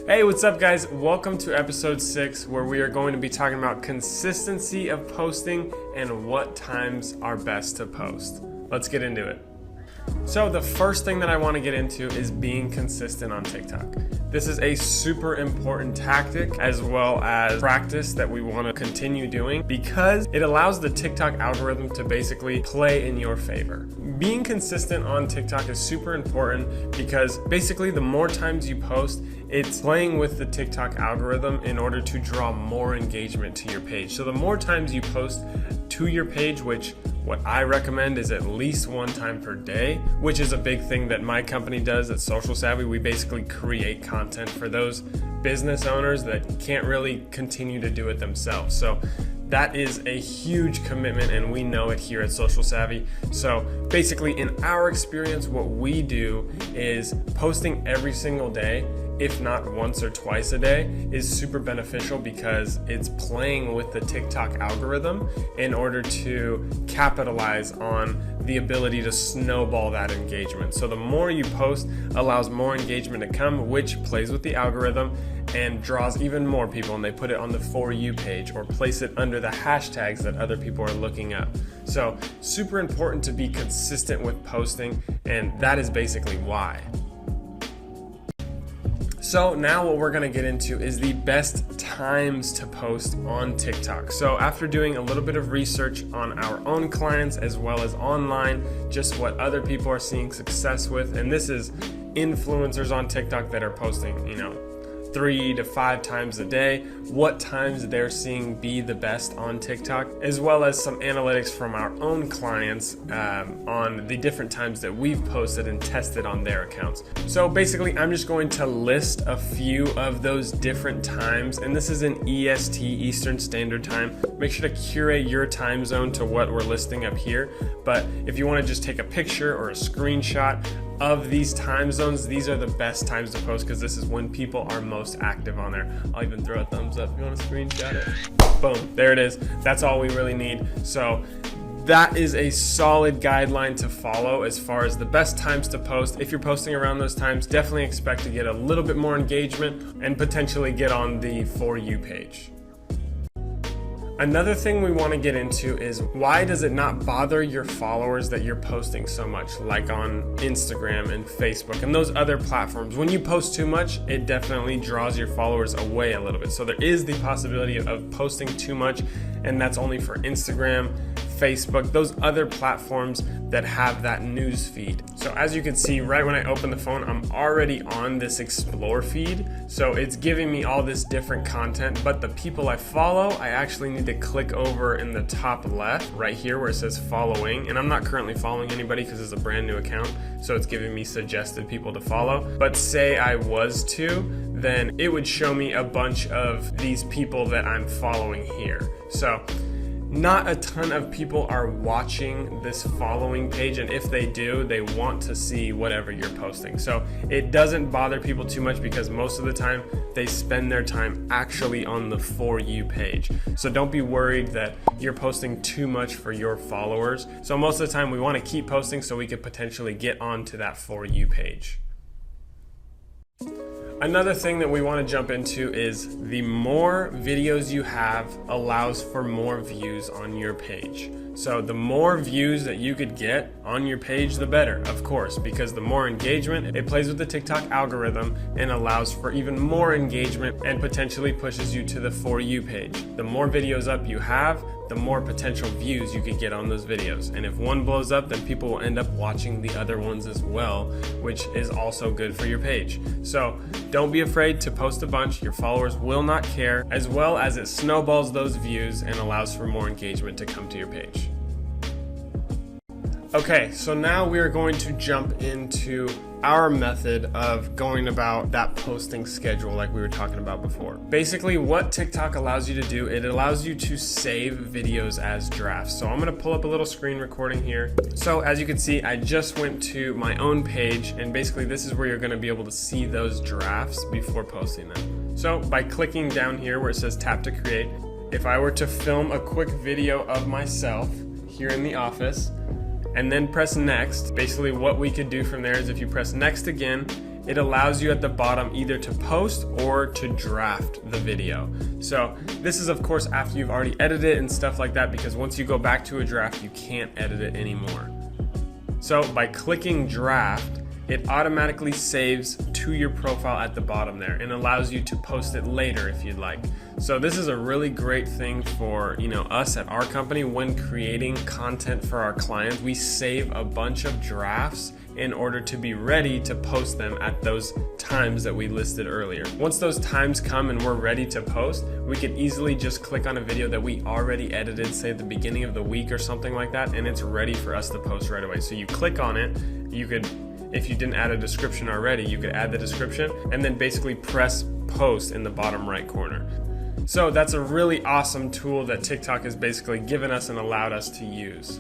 Speaker 1: Hey, what's up guys? Welcome to episode 6, where we are going to be talking about consistency of posting and what times are best to post. Let's get into it. So the first thing that I want to get into is being consistent on TikTok. This is a super important tactic as well as practice that we want to continue doing because it allows the TikTok algorithm to basically play in your favor. Being consistent on TikTok is super important because basically the more times you post, it's playing with the TikTok algorithm in order to draw more engagement to your page. So the more times you post to your page, which what I recommend is at least 1 time per day, which is a big thing that my company does at Social Savvy. We basically create content for those business owners that can't really continue to do it themselves. So that is a huge commitment, and we know it here at Social Savvy. So basically, in our experience, what we do is posting every single day, if not once or twice a day, is super beneficial because it's playing with the TikTok algorithm in order to capitalize on the ability to snowball that engagement. So the more you post allows more engagement to come, which plays with the algorithm and draws even more people, and they put it on the For You page or place it under the hashtags that other people are looking up. So super important to be consistent with posting, and that is basically why. So now what we're gonna get into is the best times to post on TikTok. So after doing a little bit of research on our own clients as well as online, just what other people are seeing success with, and this is influencers on TikTok that are posting, 3 to 5 times a day, what times they're seeing be the best on TikTok, as well as some analytics from our own clients on the different times that we've posted and tested on their accounts. So basically, I'm just going to list a few of those different times, and this is in EST, Eastern Standard Time. Make sure to curate your time zone to what we're listing up here, but if you want to just take a picture or a screenshot, of these time zones, these are the best times to post because this is when people are most active on there. I'll even throw a thumbs up if you want to screenshot it. Boom, there it is. That's all we really need. So that is a solid guideline to follow as far as the best times to post. If you're posting around those times, definitely expect to get a little bit more engagement and potentially get on the For You page. Another thing we want to get into is why does it not bother your followers that you're posting so much, like on Instagram and Facebook and those other platforms? When you post too much, it definitely draws your followers away a little bit. So there is the possibility of posting too much, and that's only for Instagram, Facebook, those other platforms that have that news feed. So as you can see, right when I open the phone, I'm already on this explore feed. So it's giving me all this different content, but the people I follow, I actually need to click over in the top left right here where it says following. And I'm not currently following anybody because it's a brand new account. So it's giving me suggested people to follow. But say I was to, then it would show me a bunch of these people that I'm following here. So not a ton of people are watching this following page, and if they do, they want to see whatever you're posting. So it doesn't bother people too much because most of the time they spend their time actually on the For You page. So don't be worried that you're posting too much for your followers. So most of the time we want to keep posting so we could potentially get onto that For You page. Another thing that we want to jump into is the more videos you have allows for more views on your page. So the more views that you could get on your page, the better, of course, because the more engagement, it plays with the TikTok algorithm and allows for even more engagement and potentially pushes you to the For You page. The more videos up you have, the more potential views you could get on those videos. And if one blows up, then people will end up watching the other ones as well, which is also good for your page. So don't be afraid to post a bunch. Your followers will not care, as well as it snowballs those views and allows for more engagement to come to your page. Okay, so now we are going to jump into our method of going about that posting schedule like we were talking about before. Basically, what TikTok allows you to do, it allows you to save videos as drafts. So I'm gonna pull up a little screen recording here. So as you can see, I just went to my own page, and basically this is where you're gonna be able to see those drafts before posting them. So by clicking down here where it says tap to create, if I were to film a quick video of myself here in the office, and then press next, basically what we could do from there is if you press next again, it allows you at the bottom either to post or to draft the video. So this is of course after you've already edited it and stuff like that, because once you go back to a draft, you can't edit it anymore. So by clicking draft, it automatically saves to your profile at the bottom there and allows you to post it later if you'd like. So this is a really great thing for, us at our company when creating content for our clients. We save a bunch of drafts in order to be ready to post them at those times that we listed earlier. Once those times come and we're ready to post, we can easily just click on a video that we already edited, say at the beginning of the week or something like that, and it's ready for us to post right away. So you click on it, you could, if you didn't add a description already, you could add the description and then basically press post in the bottom right corner. So that's a really awesome tool that TikTok has basically given us and allowed us to use.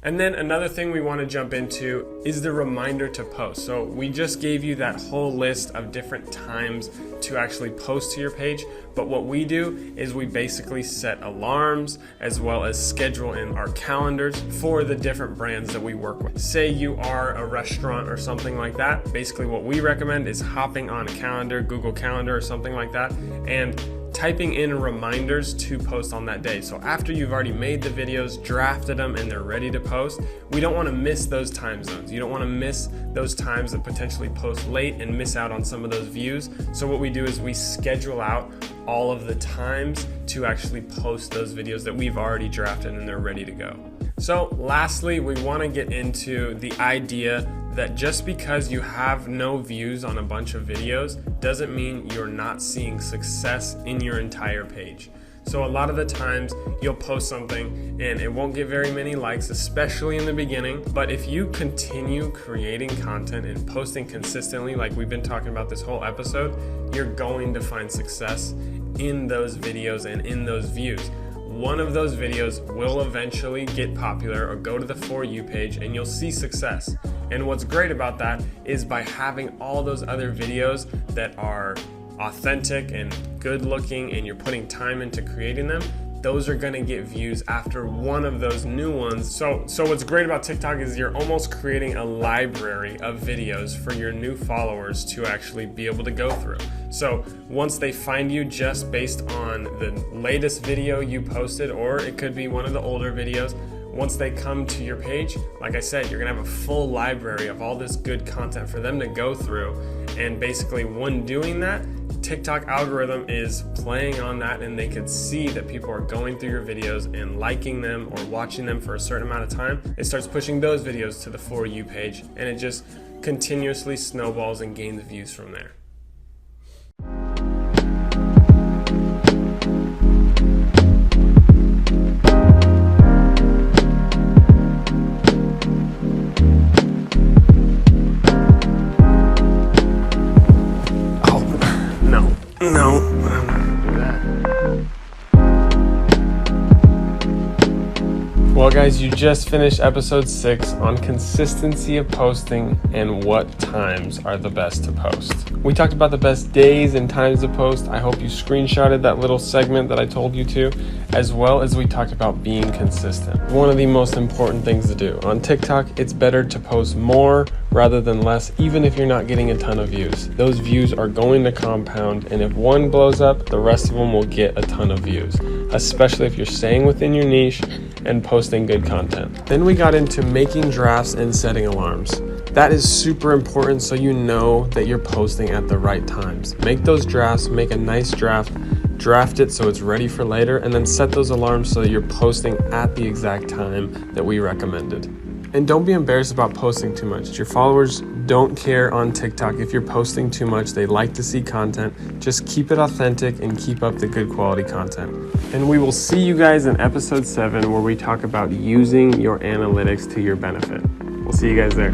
Speaker 1: And then another thing we want to jump into is the reminder to post. So we just gave you that whole list of different times to actually post to your page, but what we do is we basically set alarms as well as schedule in our calendars for the different brands that we work with. Say you are a restaurant or something like that, basically what we recommend is hopping on a calendar, Google Calendar or something like that, and typing in reminders to post on that day. So after you've already made the videos, drafted them, and they're ready to post, we don't want to miss those time zones. You don't want to miss those times that potentially post late and miss out on some of those views. So what we do is we schedule out all of the times to actually post those videos that we've already drafted and they're ready to go. So lastly, we want to get into the idea that just because you have no views on a bunch of videos doesn't mean you're not seeing success in your entire page. So a lot of the times you'll post something and it won't get very many likes, especially in the beginning. But if you continue creating content and posting consistently, like we've been talking about this whole episode, you're going to find success in those videos and in those views. one of those videos will eventually get popular or go to the For You page and you'll see success. And what's great about that is by having all those other videos that are authentic and good looking and you're putting time into creating them, those are gonna get views after one of those new ones. So what's great about TikTok is you're almost creating a library of videos for your new followers to actually be able to go through. So once they find you just based on the latest video you posted, or it could be one of the older videos, once they come to your page, like I said, you're gonna have a full library of all this good content for them to go through. And basically when doing that, TikTok algorithm is playing on that, and they can see that people are going through your videos and liking them or watching them for a certain amount of time. It starts pushing those videos to the For You page, and it just continuously snowballs and gains views from there. No, I'm not gonna do that. Well, guys, you just finished episode 6 on consistency of posting and what times are the best to post. We talked about the best days and times to post. I hope you screenshotted that little segment that I told you to, as well as we talked about being consistent. One of the most important things to do. On TikTok, it's better to post more rather than less, even if you're not getting a ton of views. Those views are going to compound, and if one blows up, the rest of them will get a ton of views, especially if you're staying within your niche and posting good content. Then we got into making drafts and setting alarms. That is super important so you know that you're posting at the right times. Make those drafts, make a nice draft it so it's ready for later, and then set those alarms so that you're posting at the exact time that we recommended. And don't be embarrassed about posting too much. Your followers don't care on TikTok if you're posting too much. They like to see content. Just keep it authentic and keep up the good quality content. And we will see you guys in episode 7 where we talk about using your analytics to your benefit. We'll see you guys there.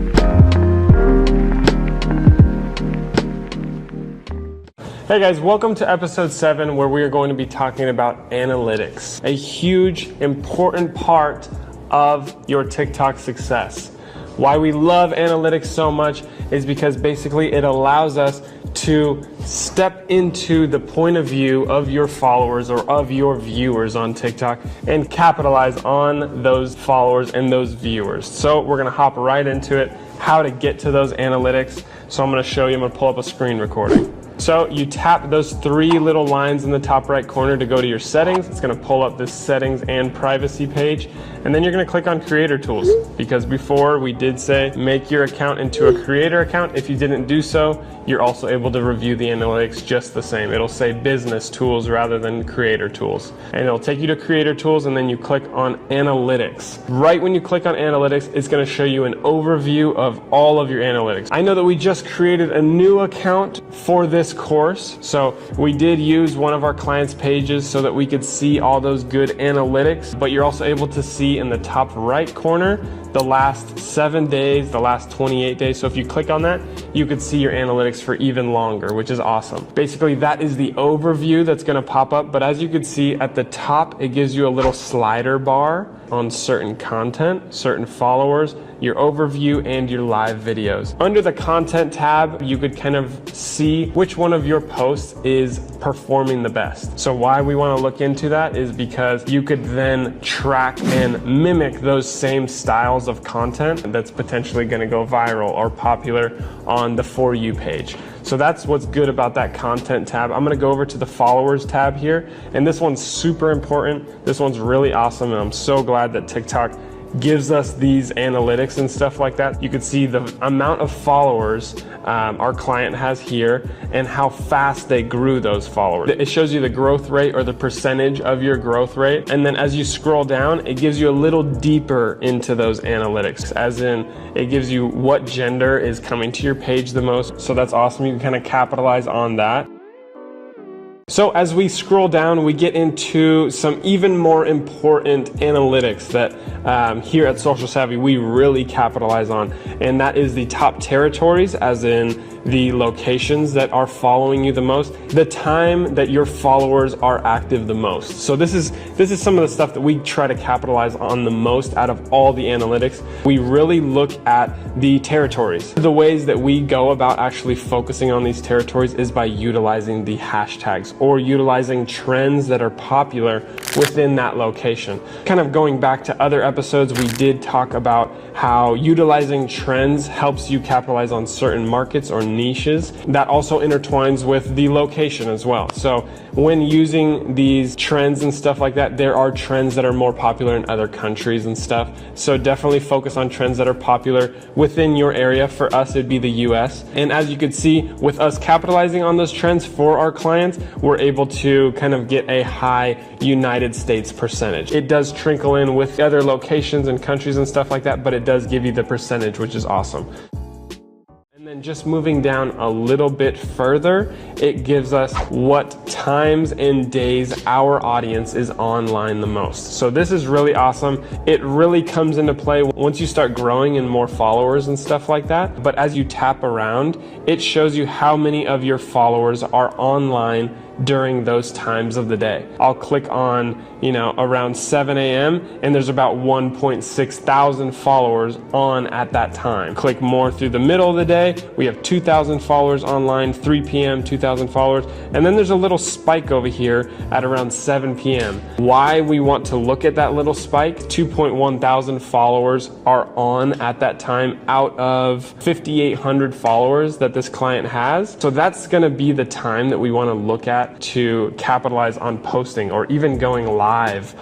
Speaker 1: Hey guys, welcome to episode 7 where we are going to be talking about analytics, a huge, important part of your TikTok success. Why we love analytics so much is because basically it allows us to step into the point of view of your followers or of your viewers on TikTok and capitalize on those followers and those viewers. So we're gonna hop right into it, how to get to those analytics. So I'm gonna show you, I'm gonna pull up a screen recording. So you tap those 3 little lines in the top right corner to go to your settings. It's gonna pull up this settings and privacy page. And then you're gonna click on creator tools, because before we did say make your account into a creator account. If you didn't do so, you're also able to review the analytics just the same. It'll say business tools rather than creator tools. And it'll take you to creator tools, and then you click on analytics. Right when you click on analytics, it's gonna show you an overview of all of your analytics. I know that we just created a new account for this course. So we did use one of our clients' pages so that we could see all those good analytics, but you're also able to see in the top right corner the last 7 days, the last 28 days. So if you click on that, you could see your analytics for even longer, which is awesome. Basically, that is the overview that's gonna pop up. But as you can see at the top, it gives you a little slider bar on certain content, certain followers, your overview, and your live videos. Under the content tab, you could kind of see which one of your posts is performing the best. So why we wanna look into that is because you could then track and mimic those same styles of content that's potentially gonna go viral or popular on the For You page. So that's what's good about that content tab. I'm gonna go over to the followers tab here, and this one's super important. This one's really awesome, and I'm so glad that TikTok gives us these analytics and stuff like that. You can see the amount of followers our client has here and how fast they grew those followers. It shows you the growth rate or the percentage of your growth rate. And then as you scroll down, it gives you a little deeper into those analytics, as in it gives you what gender is coming to your page the most. So that's awesome. You can kind of capitalize on that. So as we scroll down, we get into some even more important analytics that here at Social Savvy we really capitalize on, and that is the top territories, as in the locations that are following you the most, the time that your followers are active the most. So this is some of the stuff that we try to capitalize on the most out of all the analytics. We really look at the territories. The ways that we go about actually focusing on these territories is by utilizing the hashtags or utilizing trends that are popular within that location. Kind of going back to other episodes, we did talk about how utilizing trends helps you capitalize on certain markets or niches. That also intertwines with the location as well. So when using these trends and stuff like that, there are trends that are more popular in other countries and stuff. So definitely focus on trends that are popular within your area. For us, it'd be the US. And as you can see, with us capitalizing on those trends for our clients, we're able to kind of get a high United States percentage. It does trickle in with other locations and countries and stuff like that, but it does give you the percentage, which is awesome. And then just moving down a little bit further, it gives us what times and days our audience is online the most. So this is really awesome. It really comes into play once you start growing and more followers and stuff like that. But as you tap around, it shows you how many of your followers are online during those times of the day. I'll click on, around 7 a.m. and there's about 1.6 thousand followers on at that time. Click more through the middle of the day, we have 2,000 followers online, 3 p.m., 2,000 followers, and then there's a little spike over here at around 7 p.m. Why we want to look at that little spike? 2.1 thousand followers are on at that time out of 5,800 followers that this client has. So that's gonna be the time that we wanna look at to capitalize on posting or even going live.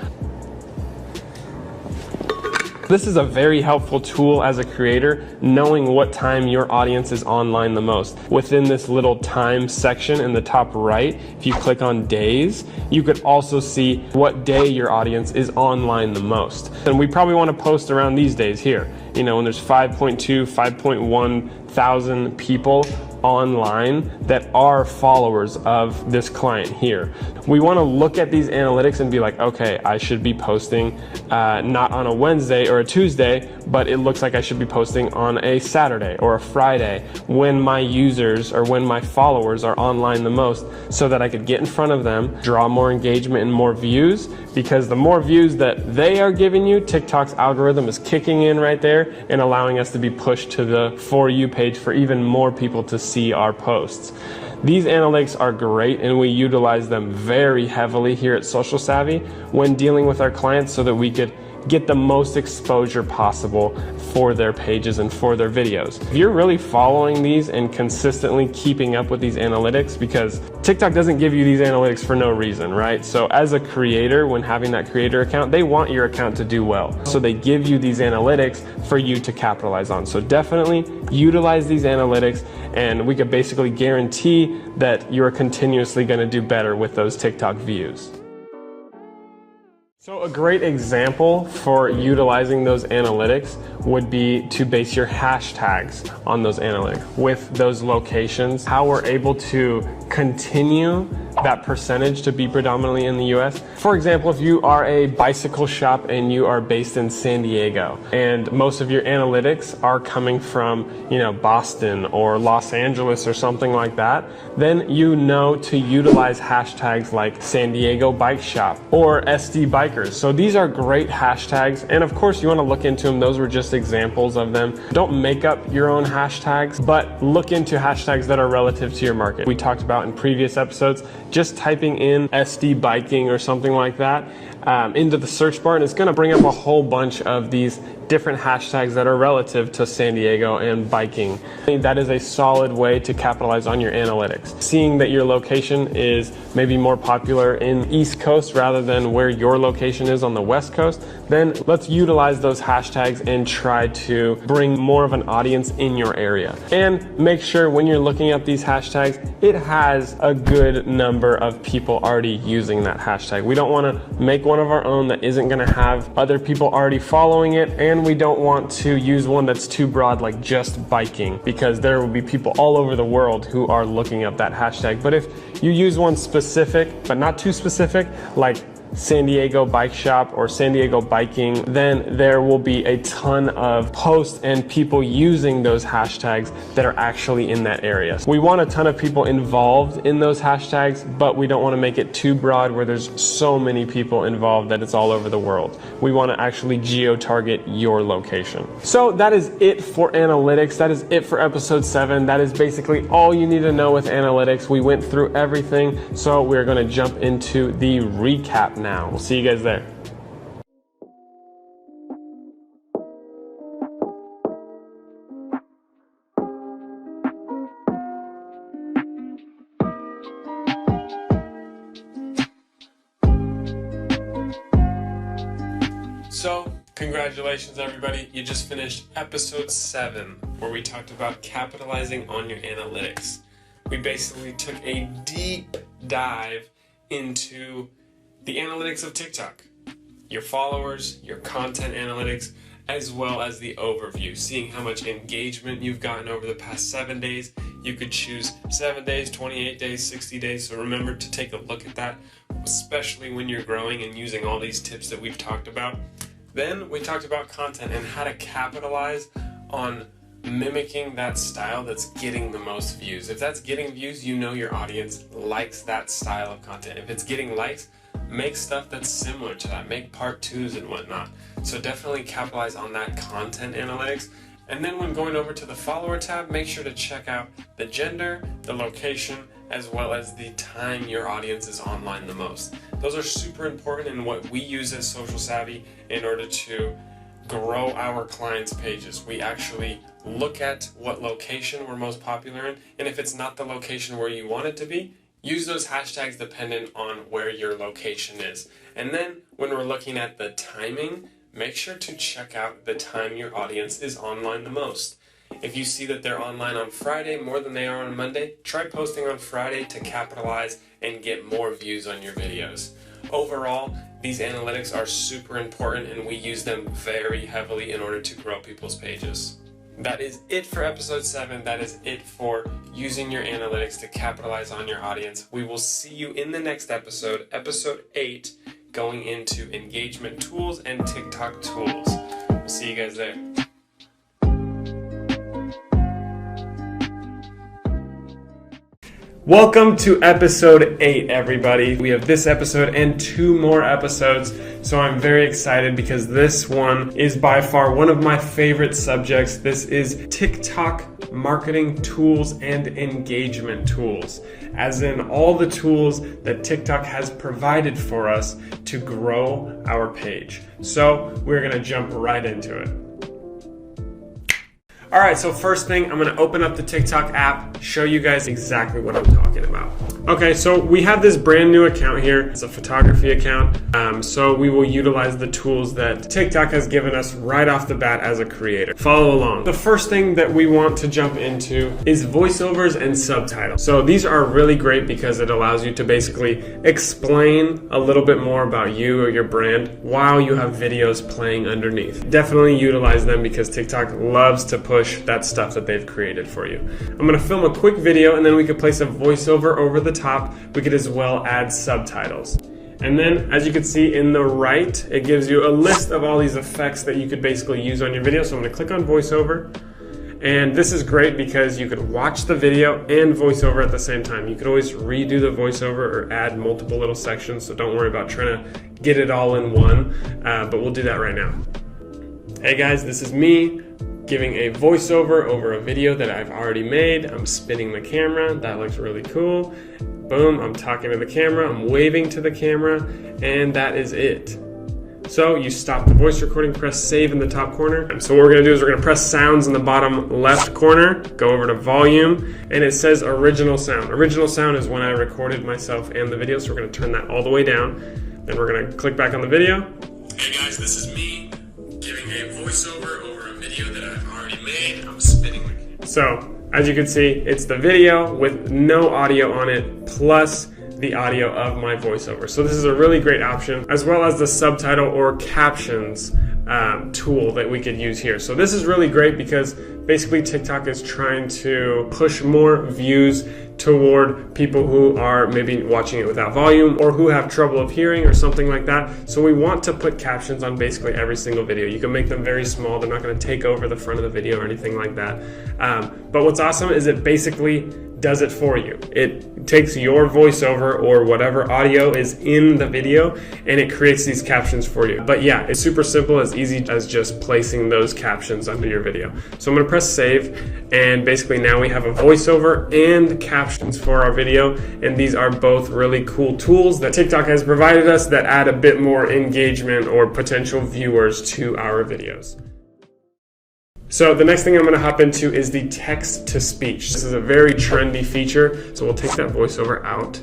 Speaker 1: This is a very helpful tool as a creator, knowing what time your audience is online the most. Within this little time section in the top right, if you click on days, you could also see what day your audience is online the most. And we probably want to post around these days here, when there's 5.2, 5.1 thousand people online that are followers of this client here. We want to look at these analytics and be like, okay, I should be posting not on a Wednesday or a Tuesday, but it looks like I should be posting on a Saturday or a Friday when my users or when my followers are online the most, so that I could get in front of them, draw more engagement and more views, because the more views that they are giving you, TikTok's algorithm is kicking in right there and allowing us to be pushed to the For You page for even more people to see our posts. These analytics are great, and we utilize them very heavily here at Social Savvy when dealing with our clients so that we could get the most exposure possible for their pages and for their videos. If you're really following these and consistently keeping up with these analytics, because TikTok doesn't give you these analytics for no reason, right? So as a creator, when having that creator account, they want your account to do well. So they give you these analytics for you to capitalize on. So definitely utilize these analytics, and we could basically guarantee that you're continuously going to do better with those TikTok views. So a great example for utilizing those analytics would be to base your hashtags on those analytics with those locations, how we're able to continue that percentage to be predominantly in the US. For example, if you are a bicycle shop and you are based in San Diego and most of your analytics are coming from, Boston or Los Angeles or something like that, then to utilize hashtags like San Diego Bike Shop or SD Bikers. So these are great hashtags, and of course you want to look into them. Those were just examples of them. Don't make up your own hashtags, but look into hashtags that are relative to your market. We talked about in previous episodes, just typing in SD biking or something like that into the search bar, and it's going to bring up a whole bunch of these different hashtags that are relative to San Diego and biking. That is a solid way to capitalize on your analytics. Seeing that your location is maybe more popular in East Coast rather than where your location is on the West Coast, then let's utilize those hashtags and try to bring more of an audience in your area. And make sure when you're looking at these hashtags, it has a good number of people already using that hashtag. We don't want to make one of our own that isn't going to have other people already following it, and and we don't want to use one that's too broad, like just biking, because there will be people all over the world who are looking up that hashtag. But if you use one specific, but not too specific, like San Diego Bike Shop or San Diego Biking, then there will be a ton of posts and people using those hashtags that are actually in that area. We want a ton of people involved in those hashtags, but we don't want to make it too broad where there's so many people involved that it's all over the world. We want to actually geo-target your location. So that is it for analytics. That is it for episode 7. That is basically all you need to know with analytics. We went through everything, so we're going to jump into the recap now. We'll see you guys there. So, congratulations everybody. You just finished episode 7, where we talked about capitalizing on your analytics. We basically took a deep dive into the analytics of TikTok, your followers, your content analytics, as well as the overview, seeing how much engagement you've gotten over the past 7 days. You could choose 7 days, 28 days, 60 days, so remember to take a look at that, especially when you're growing and using all these tips that we've talked about. Then we talked about content and how to capitalize on mimicking that style that's getting the most views. If that's getting views, you know your audience likes that style of content. If it's getting likes, make stuff that's similar to that. Make part 2s and whatnot. So definitely capitalize on that content analytics. And then when going over to the follower tab, make sure to check out the gender, the location, as well as the time your audience is online the most. Those are super important in what we use as Social Savvy in order to grow our clients' pages. We actually look at what location we're most popular in, and if it's not the location where you want it to be, use those hashtags dependent on where your location is. And then when we're looking at the timing, make sure to check out the time your audience is online the most. If you see that they're online on Friday more than they are on Monday, try posting on Friday to capitalize and get more views on your videos. Overall, these analytics are super important and we use them very heavily in order to grow people's pages. That is it for episode 7. That is it for using your analytics to capitalize on your audience. We will see you in the next episode, episode 8, going into engagement tools and TikTok tools. We'll see you guys there. Welcome to episode 8, everybody. We have this episode and 2 more episodes, so I'm very excited because this one is by far one of my favorite subjects. This is TikTok marketing tools and engagement tools, as in all the tools that TikTok has provided for us to grow our page. So we're gonna jump right into it. All right, so first thing, I'm gonna open up the TikTok app, show you guys exactly what I'm talking about. Okay, so we have this brand new account here. It's a photography account, so we will utilize the tools that TikTok has given us right off the bat as a creator. Follow along. The first thing that we want to jump into is voiceovers and subtitles. So these are really great because it allows you to basically explain a little bit more about you or your brand while you have videos playing underneath. Definitely utilize them because TikTok loves to push that stuff that they've created for you. I'm gonna film a quick video and then we could place a voiceover over the top. We could as well add subtitles. And then as you can see in the right, it gives you a list of all these effects that you could basically use on your video. So I'm gonna click on voiceover. And this is great because you could watch the video and voiceover at the same time. You could always redo the voiceover or add multiple little sections. So don't worry about trying to get it all in one, but we'll do that right now. Hey guys, this is me giving a voiceover over a video that I've already made. I'm spinning the camera. That looks really cool. Boom, I'm talking to the camera. I'm waving to the camera, and that is it. So you stop the voice recording, press save in the top corner. So what we're gonna do is we're gonna press sounds in the bottom left corner, go over to volume, and it says original sound. Original sound is when I recorded myself and the video, so we're gonna turn that all the way down. Then we're gonna click back on the video. Hey guys, this is me giving a voiceover over a video that I've already made. I'm spinning the camera. So as you can see, it's the video with no audio on it, plus the audio of my voiceover. So this is a really great option, as well as the subtitle or captions tool that we could use here. So this is really great because basically TikTok is trying to push more views toward people who are maybe watching it without volume or who have trouble of hearing or something like that. So we want to put captions on basically every single video. You can make them very small. They're not going to take over the front of the video or anything like that. But what's awesome is it basically does it for you. It takes your voiceover or whatever audio is in the video and it creates these captions for you. But yeah, it's super simple, as easy as just placing those captions under your video. So I'm gonna press save, and basically now we have a voiceover and captions for our video, and these are both really cool tools that TikTok has provided us that add a bit more engagement or potential viewers to our videos. So the next thing I'm going to hop into is the text-to-speech. This is a very trendy feature, so we'll take that voiceover out,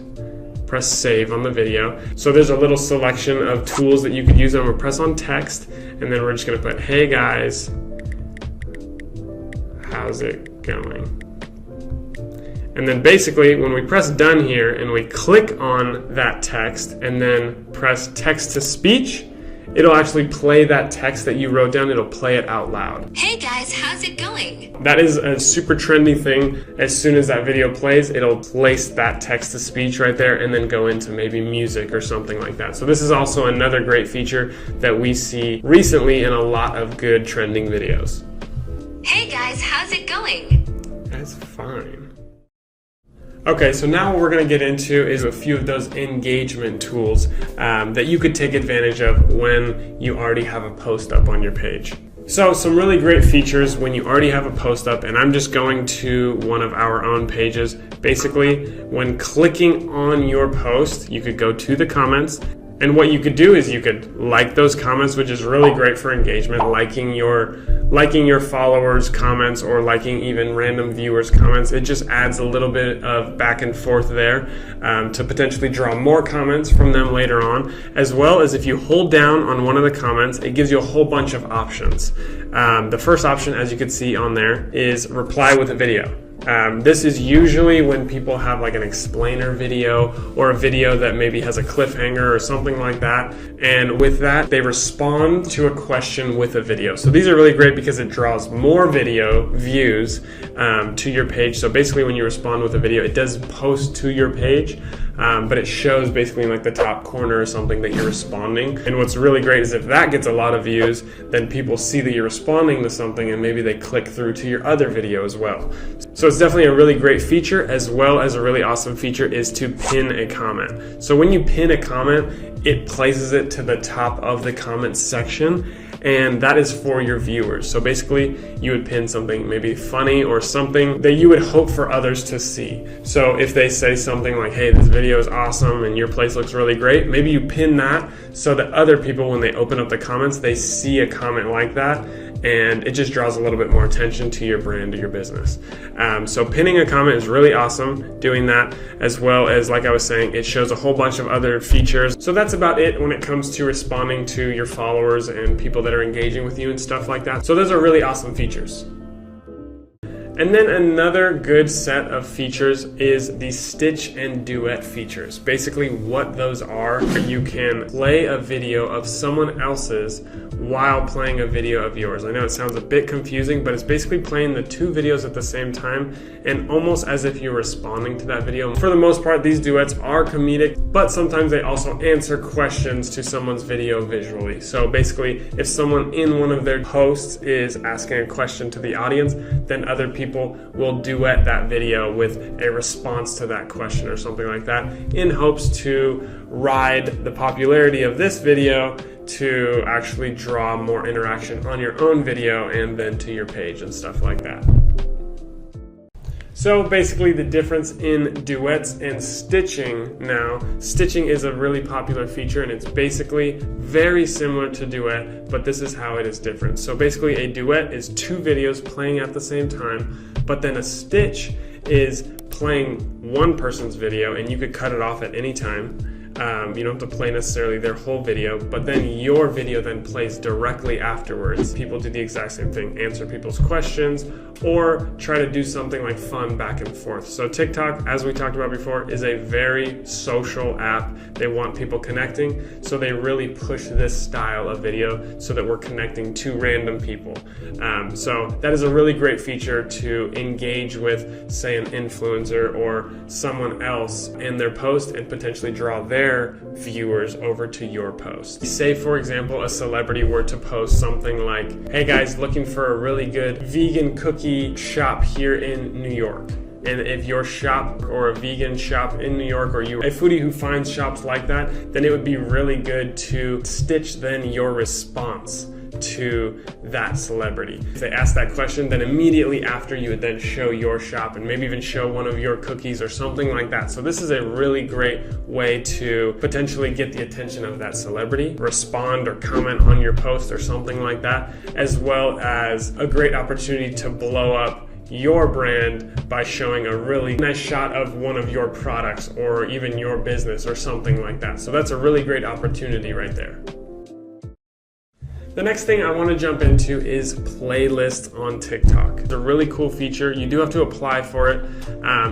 Speaker 1: press save on the video. So there's a little selection of tools that you could use. I'm going to press on text, and then we're just going to put, hey guys, how's it going? And then basically when we press done here and we click on that text and then press text-to-speech, it'll actually play that text that you wrote down. It'll play it out loud.
Speaker 2: Hey guys, how's it going?
Speaker 1: That is a super trendy thing. As soon as that video plays, it'll place that text to speech right there and then go into maybe music or something like that. So this is also another great feature that we see recently in a lot of good trending videos.
Speaker 2: Hey guys, how's it going?
Speaker 1: That's fine. Okay, so now what we're going to get into is a few of those engagement tools that you could take advantage of when you already have a post up on your page. So some really great features when you already have a post up, and I'm just going to one of our own pages. Basically, when clicking on your post, you could go to the comments, and what you could do is you could like those comments, which is really great for engagement, liking your followers' comments or liking even random viewers' comments. It just adds a little bit of back and forth there to potentially draw more comments from them later on, as well as if you hold down on one of the comments, it gives you a whole bunch of options. The first option, as you can see on there, is reply with a video. This is usually when people have like an explainer video or a video that maybe has a cliffhanger or something like that. And with that, they respond to a question with a video. So these are really great because it draws more video views to your page. So basically when you respond with a video, it does post to your page, but it shows basically in like the top corner or something that you're responding. And what's really great is if that gets a lot of views, then people see that you're responding to something and maybe they click through to your other video as well. So it's definitely a really great feature, as well as a really awesome feature is to pin a comment. So when you pin a comment, it places it to the top of the comment section, and that is for your viewers. So basically you would pin something maybe funny or something that you would hope for others to see. So if they say something like, hey, this video is awesome and your place looks really great, maybe you pin that so that other people, when they open up the comments, they see a comment like that, and it just draws a little bit more attention to your brand or your business. So pinning a comment is really awesome, doing that, as well as, like I was saying, it shows a whole bunch of other features. So that's about it when it comes to responding to your followers and people that are engaging with you and stuff like that. So those are really awesome features. And then another good set of features is the stitch and duet features. Basically what those are, you can play a video of someone else's while playing a video of yours. I know it sounds a bit confusing, but it's basically playing the two videos at the same time and almost as if you're responding to that video. For the most part, these duets are comedic, but sometimes they also answer questions to someone's video visually. So basically, if someone in one of their posts is asking a question to the audience, then other people will duet that video with a response to that question or something like that, in hopes to ride the popularity of this video to actually draw more interaction on your own video and then to your page and stuff like that. So basically the difference in duets and stitching now, stitching is a really popular feature and it's basically very similar to duet, but this is how it is different. So basically a duet is two videos playing at the same time, but then a stitch is playing one person's video and you could cut it off at any time. You don't have to play necessarily their whole video, but then your video then plays directly afterwards. People do the exact same thing, answer people's questions, or try to do something like fun back and forth. So TikTok, as we talked about before, is a very social app. They want people connecting, so they really push this style of video so that we're connecting to random people. So that is a really great feature to engage with, say, an influencer or someone else in their post and potentially draw their viewers over to your post. Say, for example, a celebrity were to post something like, hey guys, looking for a really good vegan cookie shop here in New York. And if your shop or a vegan shop in New York, or you're a foodie who finds shops like that, then it would be really good to stitch then your response to that celebrity. If they ask that question, then immediately after you would then show your shop and maybe even show one of your cookies or something like that. So this is a really great way to potentially get the attention of that celebrity, respond or comment on your post or something like that, as well as a great opportunity to blow up your brand by showing a really nice shot of one of your products or even your business or something like that. So that's a really great opportunity right there. The next thing I want to jump into is playlists on TikTok. It's a really cool feature. You do have to apply for it.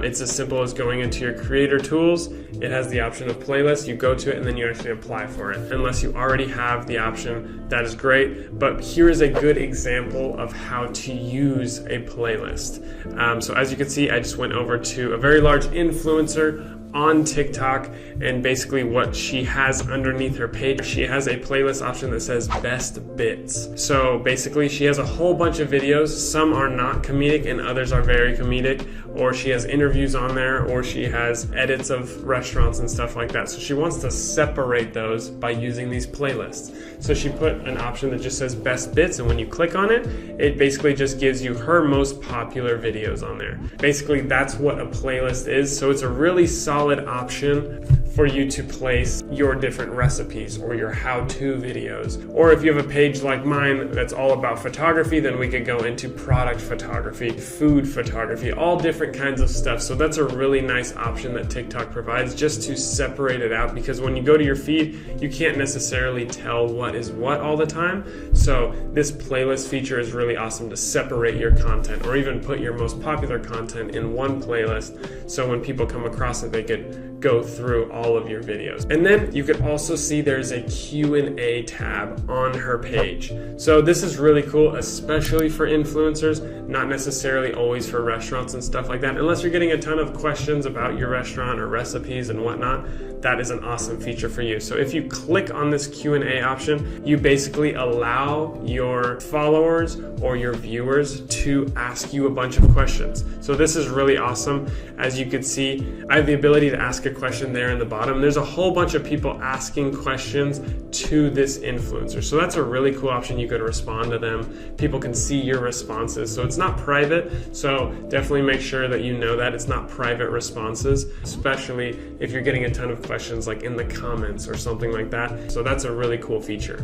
Speaker 1: It's as simple as going into your creator tools. It has the option of playlist. You go to it and then you actually apply for it. Unless you already have the option, that is great. But here is a good example of how to use a playlist. So as you can see, I just went over to a very large influencer on TikTok, and basically what she has underneath her page, she has a playlist option that says best bits. So basically she has a whole bunch of videos. Some are not comedic and others are very comedic, or she has interviews on there, or she has edits of restaurants and stuff like that. So she wants to separate those by using these playlists. So she put an option that just says best bits, and when you click on it, it basically just gives you her most popular videos on there. Basically that's what a playlist is. So it's a really solid option for you to place your different recipes or your how-to videos. Or if you have a page like mine that's all about photography, then we could go into product photography, food photography, all different kinds of stuff. So that's a really nice option that TikTok provides, just to separate it out, because when you go to your feed, you can't necessarily tell what is what all the time. So this playlist feature is really awesome to separate your content, or even put your most popular content in one playlist, so when people come across it, they could go through all of your videos. And then you could also see there's a Q&A tab on her page. So this is really cool, especially for influencers, not necessarily always for restaurants and stuff like that. Unless you're getting a ton of questions about your restaurant or recipes and whatnot, that is an awesome feature for you. So if you click on this Q&A option, you basically allow your followers or your viewers to ask you a bunch of questions. So this is really awesome. As you can see, I have the ability to ask a question there in the bottom. There's a whole bunch of people asking questions to this influencer. So that's a really cool option. You could respond to them. People can see your responses. So it's not private. So definitely make sure that you know that it's not private responses, especially if you're getting a ton of questions like in the comments or something like that. So that's a really cool feature.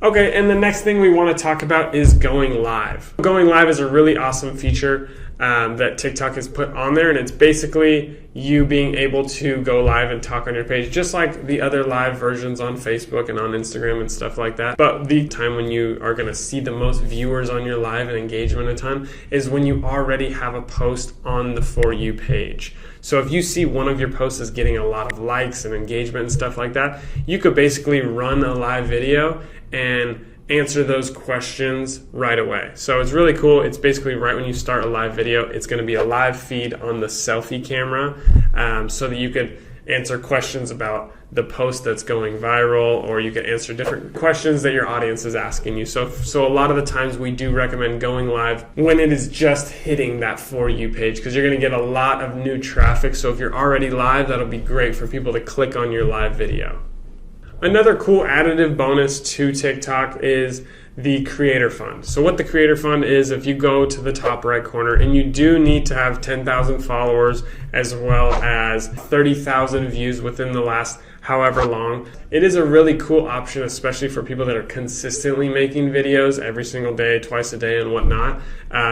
Speaker 1: Okay, and the next thing we want to talk about is going live. Going live is a really awesome feature that TikTok has put on there, and it's basically you being able to go live and talk on your page, just like the other live versions on Facebook and on Instagram and stuff like that. But the time when you are going to see the most viewers on your live and engagement a ton is when you already have a post on the For You page. So if you see one of your posts is getting a lot of likes and engagement and stuff like that, you could basically run a live video and answer those questions right away. So it's really cool. It's basically right when you start a live video, it's going to be a live feed on the selfie camera, so that you could answer questions about the post that's going viral, or you can answer different questions that your audience is asking you. So a lot of the times we do recommend going live when it is just hitting that For You page, because you're going to get a lot of new traffic. So if you're already live, that'll be great for people to click on your live video. Another cool additive bonus to TikTok is the Creator Fund. So what the Creator Fund is, if you go to the top right corner, and you do need to have 10,000 followers as well as 30,000 views within the last however long, it is a really cool option, especially for people that are consistently making videos every single day, twice a day and whatnot.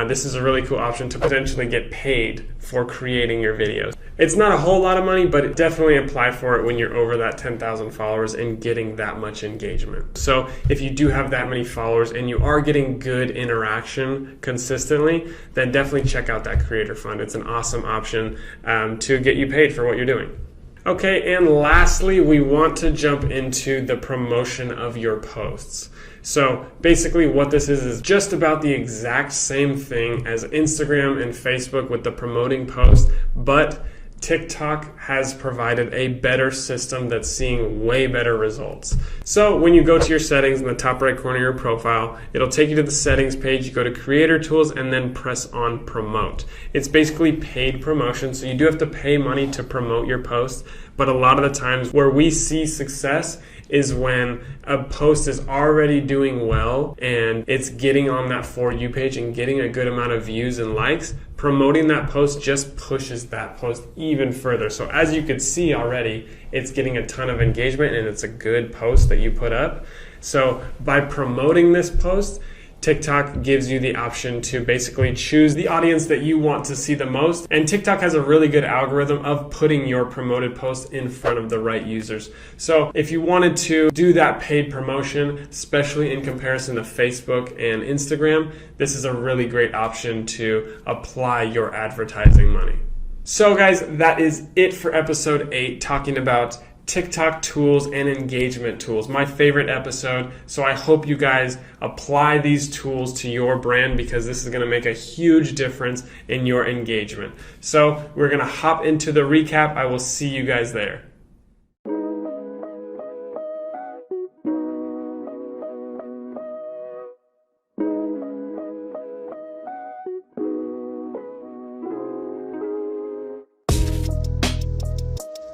Speaker 1: This is a really cool option to potentially get paid for creating your videos. It's not a whole lot of money, but definitely apply for it when you're over that 10,000 followers and getting that much engagement. So if you do have that many followers and you are getting good interaction consistently, then definitely check out that creator fund. It's an awesome option to get you paid for what you're doing. Okay, and lastly, we want to jump into the promotion of your posts. So basically what this is just about the exact same thing as Instagram and Facebook with the promoting post, but TikTok has provided a better system that's seeing way better results. So when you go to your settings in the top right corner of your profile, it'll take you to the settings page. You go to creator tools and then press on promote. It's basically paid promotion. So you do have to pay money to promote your post. But a lot of the times where we see success is when a post is already doing well and it's getting on that For You page and getting a good amount of views and likes. Promoting that post just pushes that post even further. So as you can see already, it's getting a ton of engagement and it's a good post that you put up. So by promoting this post, TikTok gives you the option to basically choose the audience that you want to see the most. And TikTok has a really good algorithm of putting your promoted posts in front of the right users. So if you wanted to do that paid promotion, especially in comparison to Facebook and Instagram, this is a really great option to apply your advertising money. So guys, that is it for episode 8, talking about TikTok tools and engagement tools. My favorite episode. So I hope you guys apply these tools to your brand because this is going to make a huge difference in your engagement. So we're going to hop into the recap. I will see you guys there.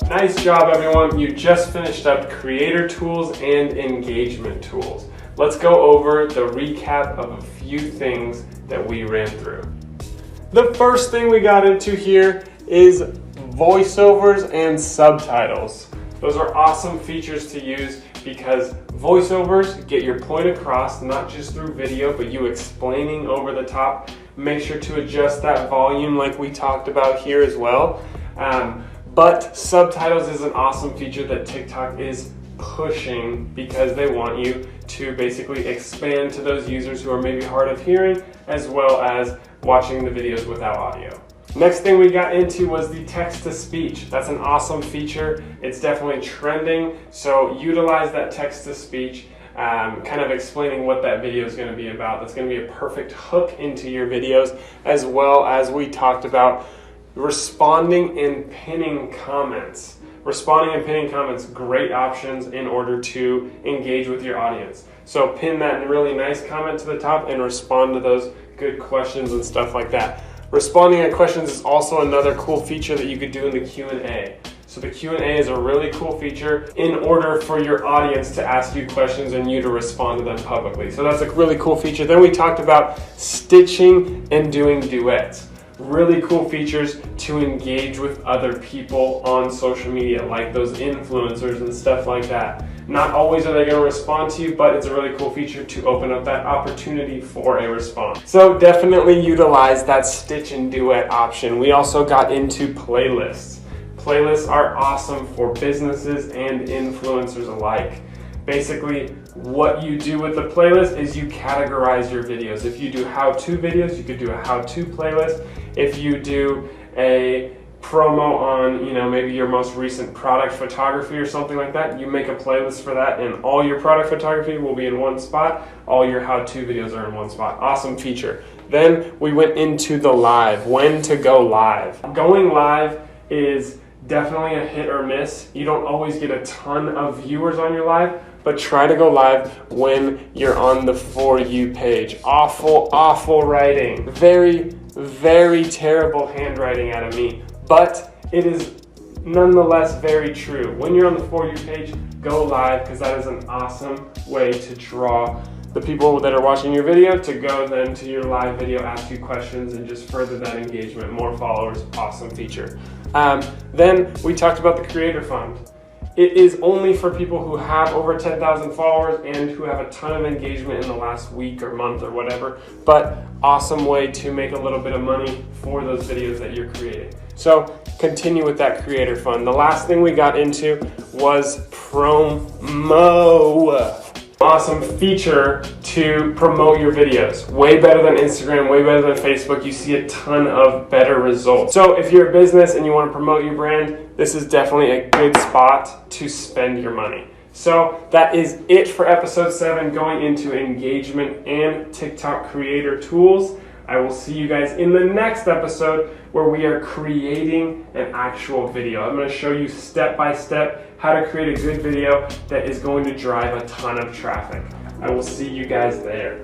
Speaker 1: Nice job, everyone. You just finished up creator tools and engagement tools. Let's go over the recap of a few things that we ran through. The first thing we got into here is voiceovers and subtitles. Those are awesome features to use because voiceovers get your point across, not just through video, but you explaining over the top. Make sure to adjust that volume like we talked about here as well. But subtitles is an awesome feature that TikTok is pushing because they want you to basically expand to those users who are maybe hard of hearing as well as watching the videos without audio. Next thing we got into was the text-to-speech. That's an awesome feature. It's definitely trending, so utilize that text-to-speech, kind of explaining what that video is going to be about. That's going to be a perfect hook into your videos, as well as we talked about responding and pinning comments. Responding and pinning comments, great options in order to engage with your audience. So pin that really nice comment to the top and respond to those good questions and stuff like that. Responding to questions is also another cool feature that you could do in the Q&A. So the Q&A is a really cool feature in order for your audience to ask you questions and you to respond to them publicly. So that's a really cool feature. Then we talked about stitching and doing duets. Really cool features to engage with other people on social media, like those influencers and stuff like that. Not always are they going to respond to you, but it's a really cool feature to open up that opportunity for a response. So definitely utilize that stitch and duet option. We also got into playlists. Playlists are awesome for businesses and influencers alike. Basically, what you do with the playlist is you categorize your videos. If you do how-to videos, you could do a how-to playlist. If you do a promo on, maybe your most recent product photography or something like that, you make a playlist for that and all your product photography will be in one spot. All your how-to videos are in one spot. Awesome feature. Then we went into the live, when to go live. Going live is definitely a hit or miss. You don't always get a ton of viewers on your live, but try to go live when you're on the For You page. Awful writing. Very, very terrible handwriting out of me, but it is nonetheless very true. When you're on the For You page, go live because that is an awesome way to draw the people that are watching your video to go then to your live video, ask you questions, and just further that engagement. More followers, awesome feature. Then we talked about the Creator Fund. It is only for people who have over 10,000 followers and who have a ton of engagement in the last week or month or whatever, but awesome way to make a little bit of money for those videos that you're creating. So continue with that creator fund. The last thing we got into was promo. Awesome feature to promote your videos. Way better than Instagram, way better than Facebook. You see a ton of better results. So if you're a business and you want to promote your brand, this is definitely a good spot to spend your money. So that is it for episode 7, going into engagement and TikTok creator tools. I will see you guys in the next episode where we are creating an actual video. I'm going to show you step by step how to create a good video that is going to drive a ton of traffic. I will see you guys there.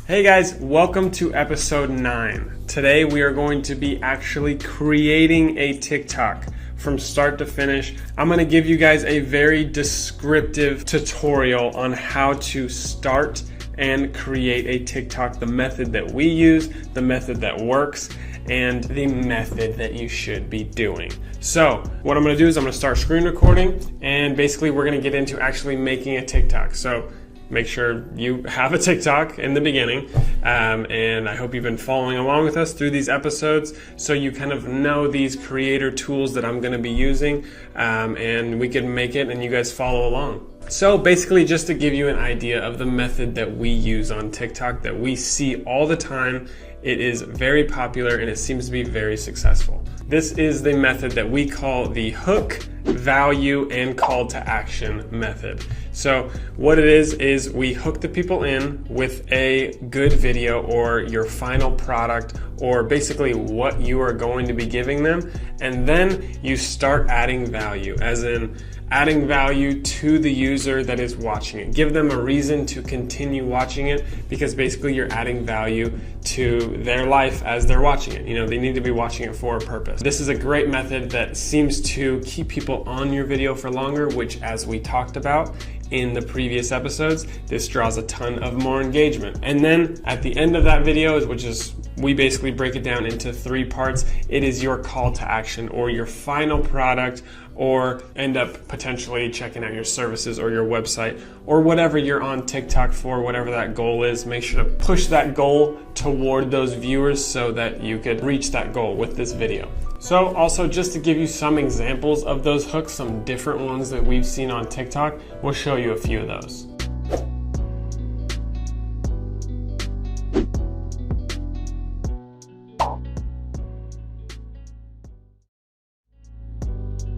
Speaker 1: Hey guys, welcome to episode 9. Today we are going to be actually creating a TikTok from start to finish. I'm going to give you guys a very descriptive tutorial on how to start and create a TikTok, the method that we use, the method that works, and the method that you should be doing. So what I'm going to do is I'm going to start screen recording, and basically we're going to get into actually making a TikTok. So make sure you have a TikTok in the beginning, and I hope you've been following along with us through these episodes so you kind of know these creator tools that I'm going to be using, and we can make it and you guys follow along. So basically, just to give you an idea of the method that we use on TikTok that we see all the time, it is very popular and it seems to be very successful. This is the method that we call the hook, value, and call to action method. So what it is we hook the people in with a good video or your final product or basically what you are going to be giving them, and then you start adding value, as in adding value to the user that is watching it. Give them a reason to continue watching it, because basically you're adding value to their life as they're watching it. You know, they need to be watching it for a purpose. This is a great method that seems to keep people on your video for longer, which, as we talked about in the previous episodes, this draws a ton of more engagement. And then at the end of that video, which is, we basically break it down into 3 parts. It is your call to action or your final product, or end up potentially checking out your services or your website or whatever you're on TikTok for, whatever that goal is. Make sure to push that goal toward those viewers so that you could reach that goal with this video. So also, just to give you some examples of those hooks, some different ones that we've seen on TikTok, we'll show you a few of those.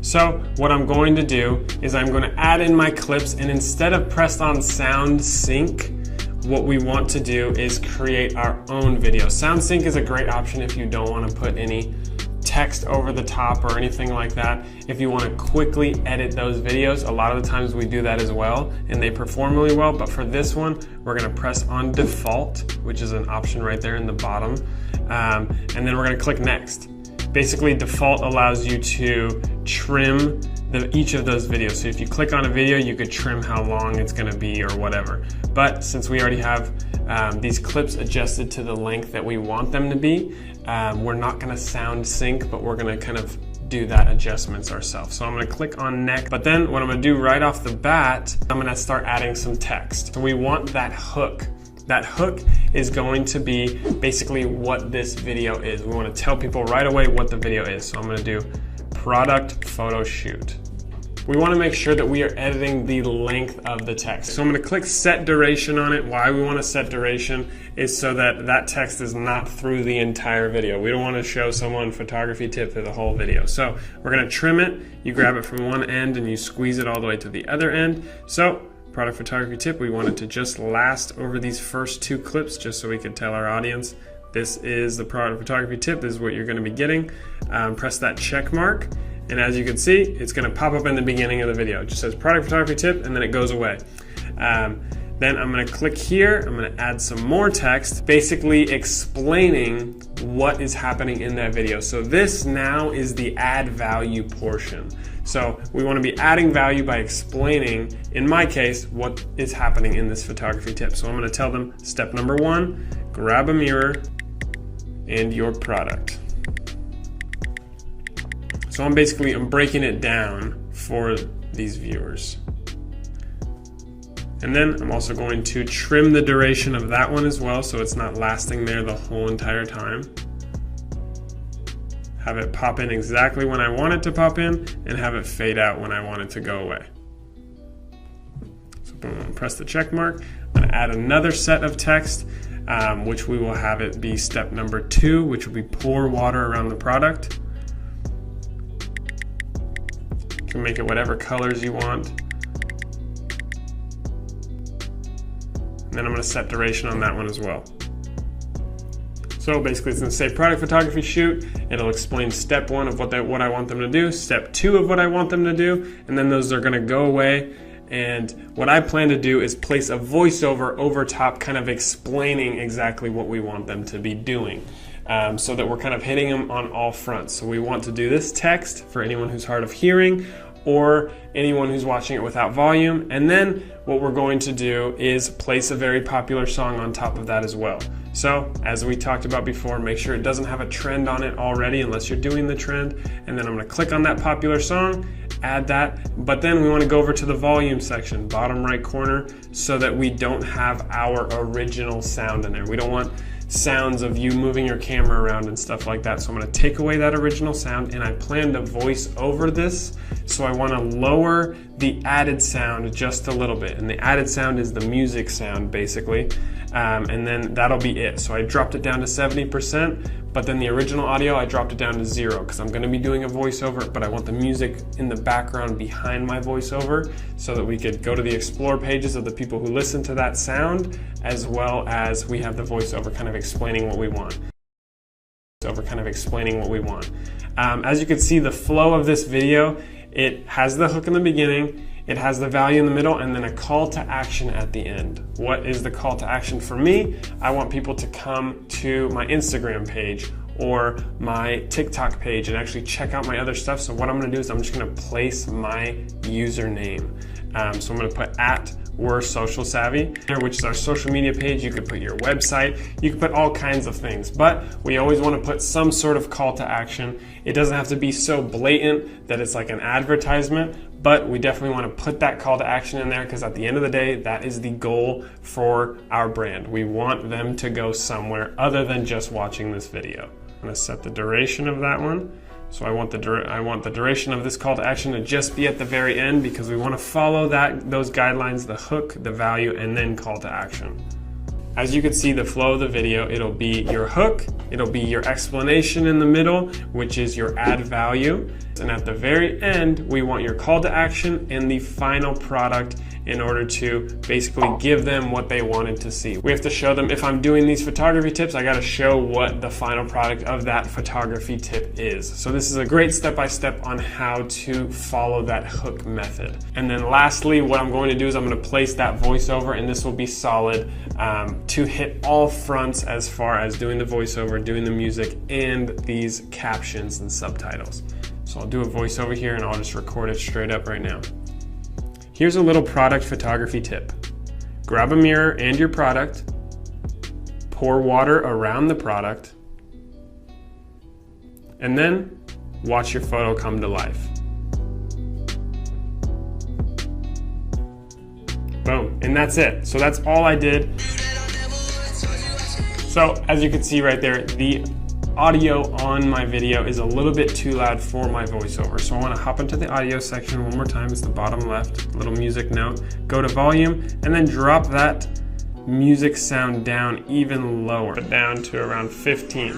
Speaker 1: So what I'm going to do is I'm going to add in my clips, and instead of press on sound sync, what we want to do is create our own video. Sound sync is a great option if you don't want to put any text over the top or anything like that. If you want to quickly edit those videos, a lot of the times we do that as well, and they perform really well. But for this one, we're going to press on default, which is an option right there in the bottom, and then we're going to click next. Basically, default allows you to trim each of those videos. So if you click on a video, you could trim how long it's going to be or whatever. But since we already have these clips adjusted to the length that we want them to be, we're not going to sound sync, but we're going to kind of do that adjustments ourselves. So I'm going to click on next, but then what I'm going to do right off the bat, I'm going to start adding some text. So we want that hook. That hook is going to be basically what this video is. We want to tell people right away what the video is. So I'm going to do product photo shoot. We want to make sure that we are editing the length of the text. So I'm going to click set duration on it. Why we want to set duration is so that that text is not through the entire video. We don't want to show someone photography tip through the whole video. So we're going to trim it. You grab it from one end and you squeeze it all the way to the other end. So product photography tip, we want it to just last over these first 2 clips, just so we can tell our audience this is the product photography tip. This is what you're going to be getting. Press that check mark, and as you can see, it's going to pop up in the beginning of the video. It just says product photography tip, and then it goes away. Then I'm going to click here. I'm going to add some more text, basically explaining what is happening in that video. So this now is the add value portion. So we want to be adding value by explaining, in my case, what is happening in this photography tip. So I'm going to tell them step number 1, grab a mirror and your product. So I'm breaking it down for these viewers. And then I'm also going to trim the duration of that one as well, so it's not lasting there the whole entire time. Have it pop in exactly when I want it to pop in, and have it fade out when I want it to go away. So boom, press the check mark. I'm going to add another set of text, which we will have it be step number 2, which will be pour water around the product. You can make it whatever colors you want. And then I'm going to set duration on that one as well. So basically it's going to say product photography shoot. It'll explain step 1 of what I want them to do, step 2 of what I want them to do, and then those are going to go away. And what I plan to do is place a voiceover over top, kind of explaining exactly what we want them to be doing. So that we're kind of hitting them on all fronts. So we want to do this text for anyone who's hard of hearing, or anyone who's watching it without volume. And then what we're going to do is place a very popular song on top of that as well. So as we talked about before, make sure it doesn't have a trend on it already unless you're doing the trend. And then I'm going to click on that popular song, add that, but then we want to go over to the volume section, bottom right corner, so that we don't have our original sound in there. We don't want sounds of you moving your camera around and stuff like that. So I'm going to take away that original sound, and I plan to voice over this. So I want to lower the added sound just a little bit, and the added sound is the music sound basically, and then that'll be it. So I dropped it down to 70%, but then the original audio I dropped it down to 0 because I'm going to be doing a voiceover, but I want the music in the background behind my voiceover so that we could go to the explore pages of the people who listen to that sound, as well as we have the voiceover kind of explaining what we want. As you can see, the flow of this video, it has the hook in the beginning, it has the value in the middle, and then a call to action at the end. What is the call to action for me? I want people to come to my Instagram page or my TikTok page and actually check out my other stuff. So what I'm gonna do is I'm just gonna place my username. So I'm gonna put @We're Social Savvy, which is our social media page. You could put your website, you could put all kinds of things, but we always want to put some sort of call to action. It doesn't have to be so blatant that it's like an advertisement, but we definitely want to put that call to action in there because at the end of the day, that is the goal for our brand. We want them to go somewhere other than just watching this video. I'm going to set the duration of that one. So I want the duration of this call to action to just be at the very end because we want to follow those guidelines, the hook, the value, and then call to action. As you can see, the flow of the video, it'll be your hook, it'll be your explanation in the middle, which is your add value. And at the very end, we want your call to action and the final product in order to basically give them what they wanted to see. We have to show them, if I'm doing these photography tips, I gotta show what the final product of that photography tip is. So this is a great step-by-step on how to follow that hook method. And then lastly, what I'm going to do is I'm gonna place that voiceover, and this will be solid to hit all fronts as far as doing the voiceover, doing the music, and these captions and subtitles. So I'll do a voiceover here and I'll just record it straight up right now. Here's a little product photography tip. Grab a mirror and your product, pour water around the product, and then watch your photo come to life. Boom, and that's it. So that's all I did. So as you can see right there, the audio on my video is a little bit too loud for my voiceover. So I want to hop into the audio section one more time. It's the bottom left, little music note. Go to volume and then drop that music sound down even lower, down to around 15.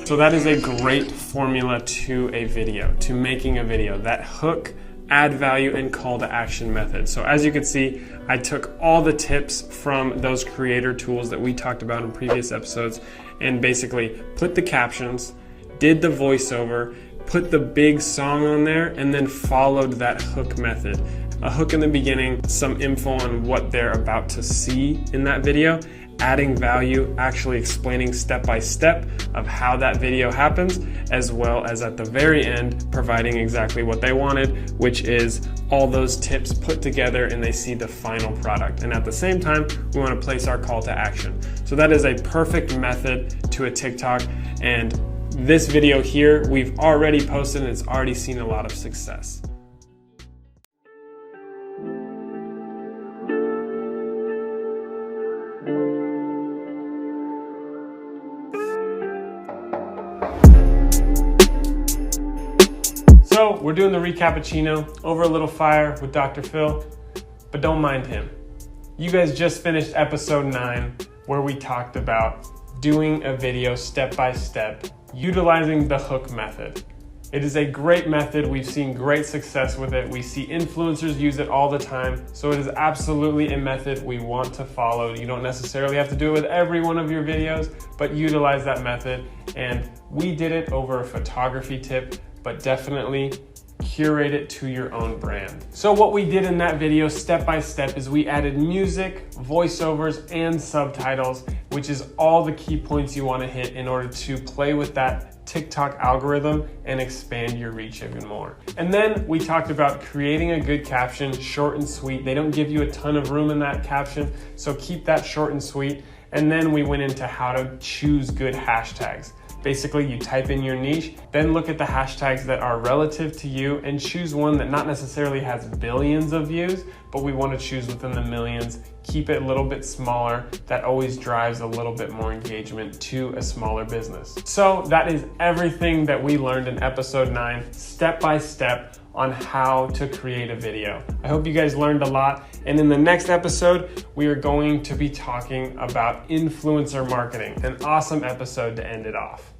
Speaker 1: So that is a great formula to a video, to making a video. That hook, add value, and call to action method. So as you can see, I took all the tips from those creator tools that we talked about in previous episodes and basically put the captions, did the voiceover, put the big song on there, and then followed that hook method. A hook in the beginning, some info on what they're about to see in that video, adding value, actually explaining step by step of how that video happens, as well as at the very end, providing exactly what they wanted, which is all those tips put together and they see the final product. And at the same time, we want to place our call to action. So that is a perfect method to a TikTok. And this video here, we've already posted and it's already seen a lot of success. So we're doing the recappuccino over a little fire with Dr. Phil, but don't mind him. You guys just finished episode 9 where we talked about doing a video step by step, utilizing the hook method. It is a great method. We've seen great success with it. We see influencers use it all the time. So it is absolutely a method we want to follow. You don't necessarily have to do it with every one of your videos, but utilize that method. And we did it over a photography tip, but definitely curate it to your own brand. So what we did in that video step by step is we added music, voiceovers, and subtitles, which is all the key points you want to hit in order to play with that TikTok algorithm and expand your reach even more. And then we talked about creating a good caption, short and sweet. They don't give you a ton of room in that caption, so keep that short and sweet. And then we went into how to choose good hashtags. Basically, you type in your niche, then look at the hashtags that are relative to you and choose one that not necessarily has billions of views, but we want to choose within the millions. Keep it a little bit smaller. That always drives a little bit more engagement to a smaller business. So that is everything that we learned in episode 9, step by step, on how to create a video. I hope you guys learned a lot. And in the next episode, we are going to be talking about influencer marketing, an awesome episode to end it off.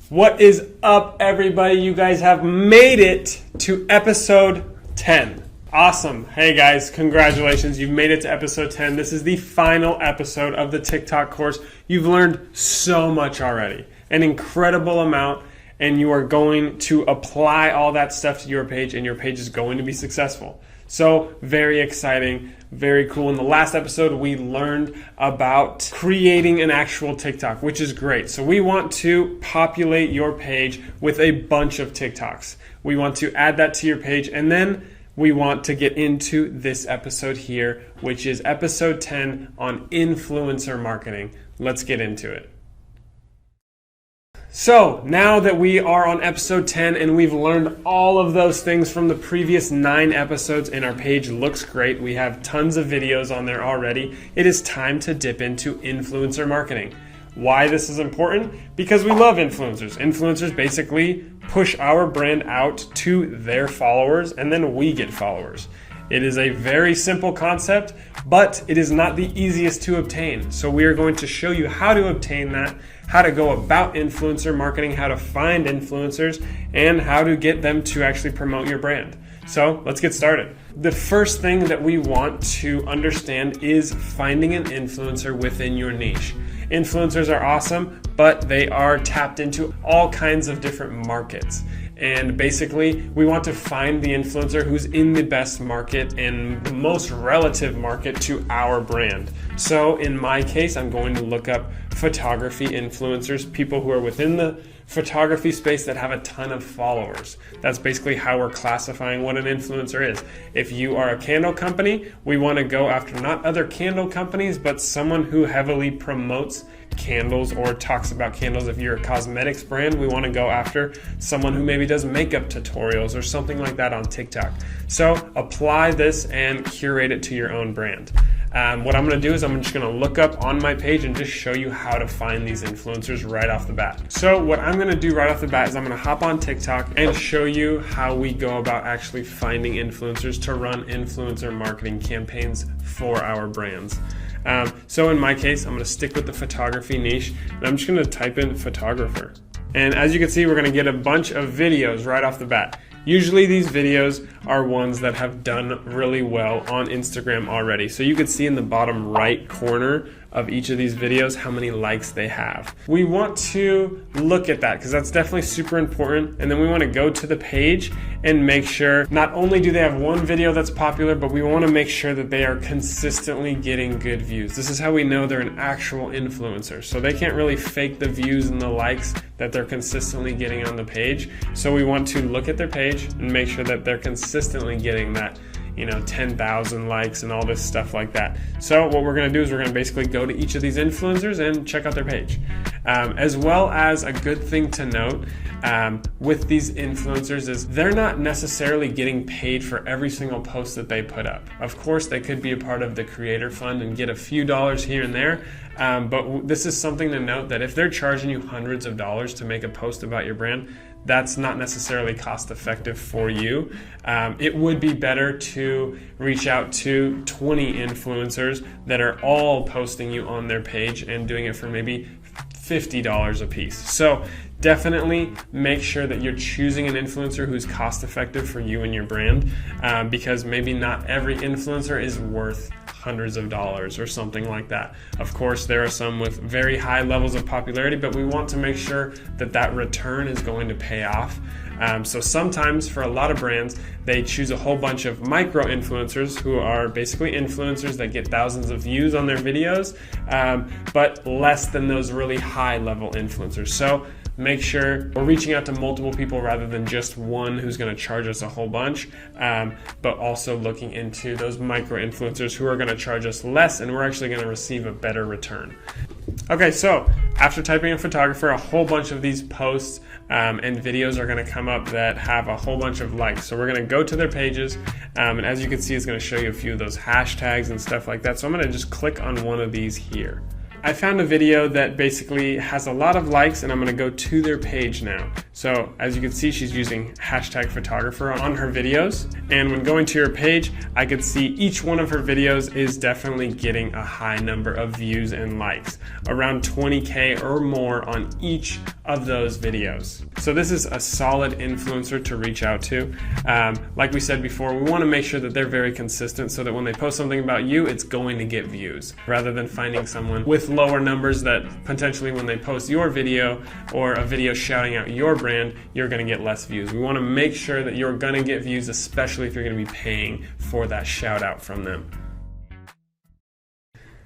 Speaker 1: What is up, everybody? You guys have made it to episode 10. Awesome. Hey guys, congratulations. You've made it to episode 10. This is the final episode of the TikTok course. You've learned so much already, an incredible amount, and you are going to apply all that stuff to your page, and your page is going to be successful. So very exciting, very cool. In the last episode, we learned about creating an actual TikTok, which is great. So we want to populate your page with a bunch of TikToks. We want to add that to your page, and then we want to get into this episode here, which is episode 10 on influencer marketing. Let's get into it. So now that we are on episode 10 and we've learned all of those things from the previous 9 episodes and our page looks great, we have tons of videos on there already, it is time to dip into influencer marketing. Why this is important? Because we love influencers. Influencers basically push our brand out to their followers and then we get followers. It is a very simple concept, but it is not the easiest to obtain. So we are going to show you how to obtain that, how to go about influencer marketing, how to find influencers, and how to get them to actually promote your brand. So let's get started. The first thing that we want to understand is finding an influencer within your niche. Influencers are awesome, but they are tapped into all kinds of different markets. And basically, we want to find the influencer who's in the best market and the most relative market to our brand. So in my case, I'm going to look up photography influencers, people who are within the photography space that have a ton of followers. That's basically how we're classifying what an influencer is. If you are a candle company, we want to go after not other candle companies, but someone who heavily promotes candles or talks about candles. If you're a cosmetics brand, we want to go after someone who maybe does makeup tutorials or something like that on TikTok. So apply this and curate it to your own brand. What I'm going to do is I'm just going to look up on my page and just show you how to find these influencers right off the bat. So what I'm going to do right off the bat is I'm going to hop on TikTok and show you how we go about actually finding influencers to run influencer marketing campaigns for our brands. So in my case, I'm going to stick with the photography niche, and I'm just going to type in photographer. And as you can see, we're going to get a bunch of videos right off the bat. Usually these videos are ones that have done really well on Instagram already. So you can see in the bottom right corner of each of these videos how many likes they have. We want to look at that because that's definitely super important. And then we want to go to the page and make sure not only do they have one video that's popular, but we want to make sure that they are consistently getting good views. This is how we know they're an actual influencer. So they can't really fake the views and the likes that they're consistently getting on the page. So we want to look at their page and make sure that they're consistently getting that 10,000 likes and all this stuff like that. So what we're going to do is we're going to basically go to each of these influencers and check out their page. As well as a good thing to note with these influencers is they're not necessarily getting paid for every single post that they put up. Of course, they could be a part of the creator fund and get a few dollars here and there. But this is something to note that if they're charging you hundreds of dollars to make a post about your brand, that's not necessarily cost effective for you. It would be better to reach out to 20 influencers that are all posting you on their page and doing it for maybe $50 a piece. So definitely make sure that you're choosing an influencer who's cost effective for you and your brand, because maybe not every influencer is worth hundreds of dollars or something like that. Of course, there are some with very high levels of popularity, but we want to make sure that that return is going to pay off. So sometimes for a lot of brands, they choose a whole bunch of micro influencers who are basically influencers that get thousands of views on their videos, but less than those really high level influencers. So make sure we're reaching out to multiple people rather than just one who's going to charge us a whole bunch, but also looking into those micro influencers who are going to charge us less and we're actually going to receive a better return. Okay, so after typing in photographer, a whole bunch of these posts and videos are going to come up that have a whole bunch of likes. So we're going to go to their pages, and as you can see, it's going to show you a few of those hashtags and stuff like that. So I'm going to just click on one of these here. I found a video that basically has a lot of likes, and I'm going to go to their page now. So as you can see, she's using hashtag photographer on her videos, and when going to her page, I could see each one of her videos is definitely getting a high number of views and likes, around 20K or more on each of those videos. So this is a solid influencer to reach out to. Like we said before, we want to make sure that they're very consistent so that when they post something about you, it's going to get views, rather than finding someone with lower numbers that potentially when they post your video or a video shouting out your brand, you're going to get less views. We want to make sure that you're going to get views, especially if you're going to be paying for that shout out from them.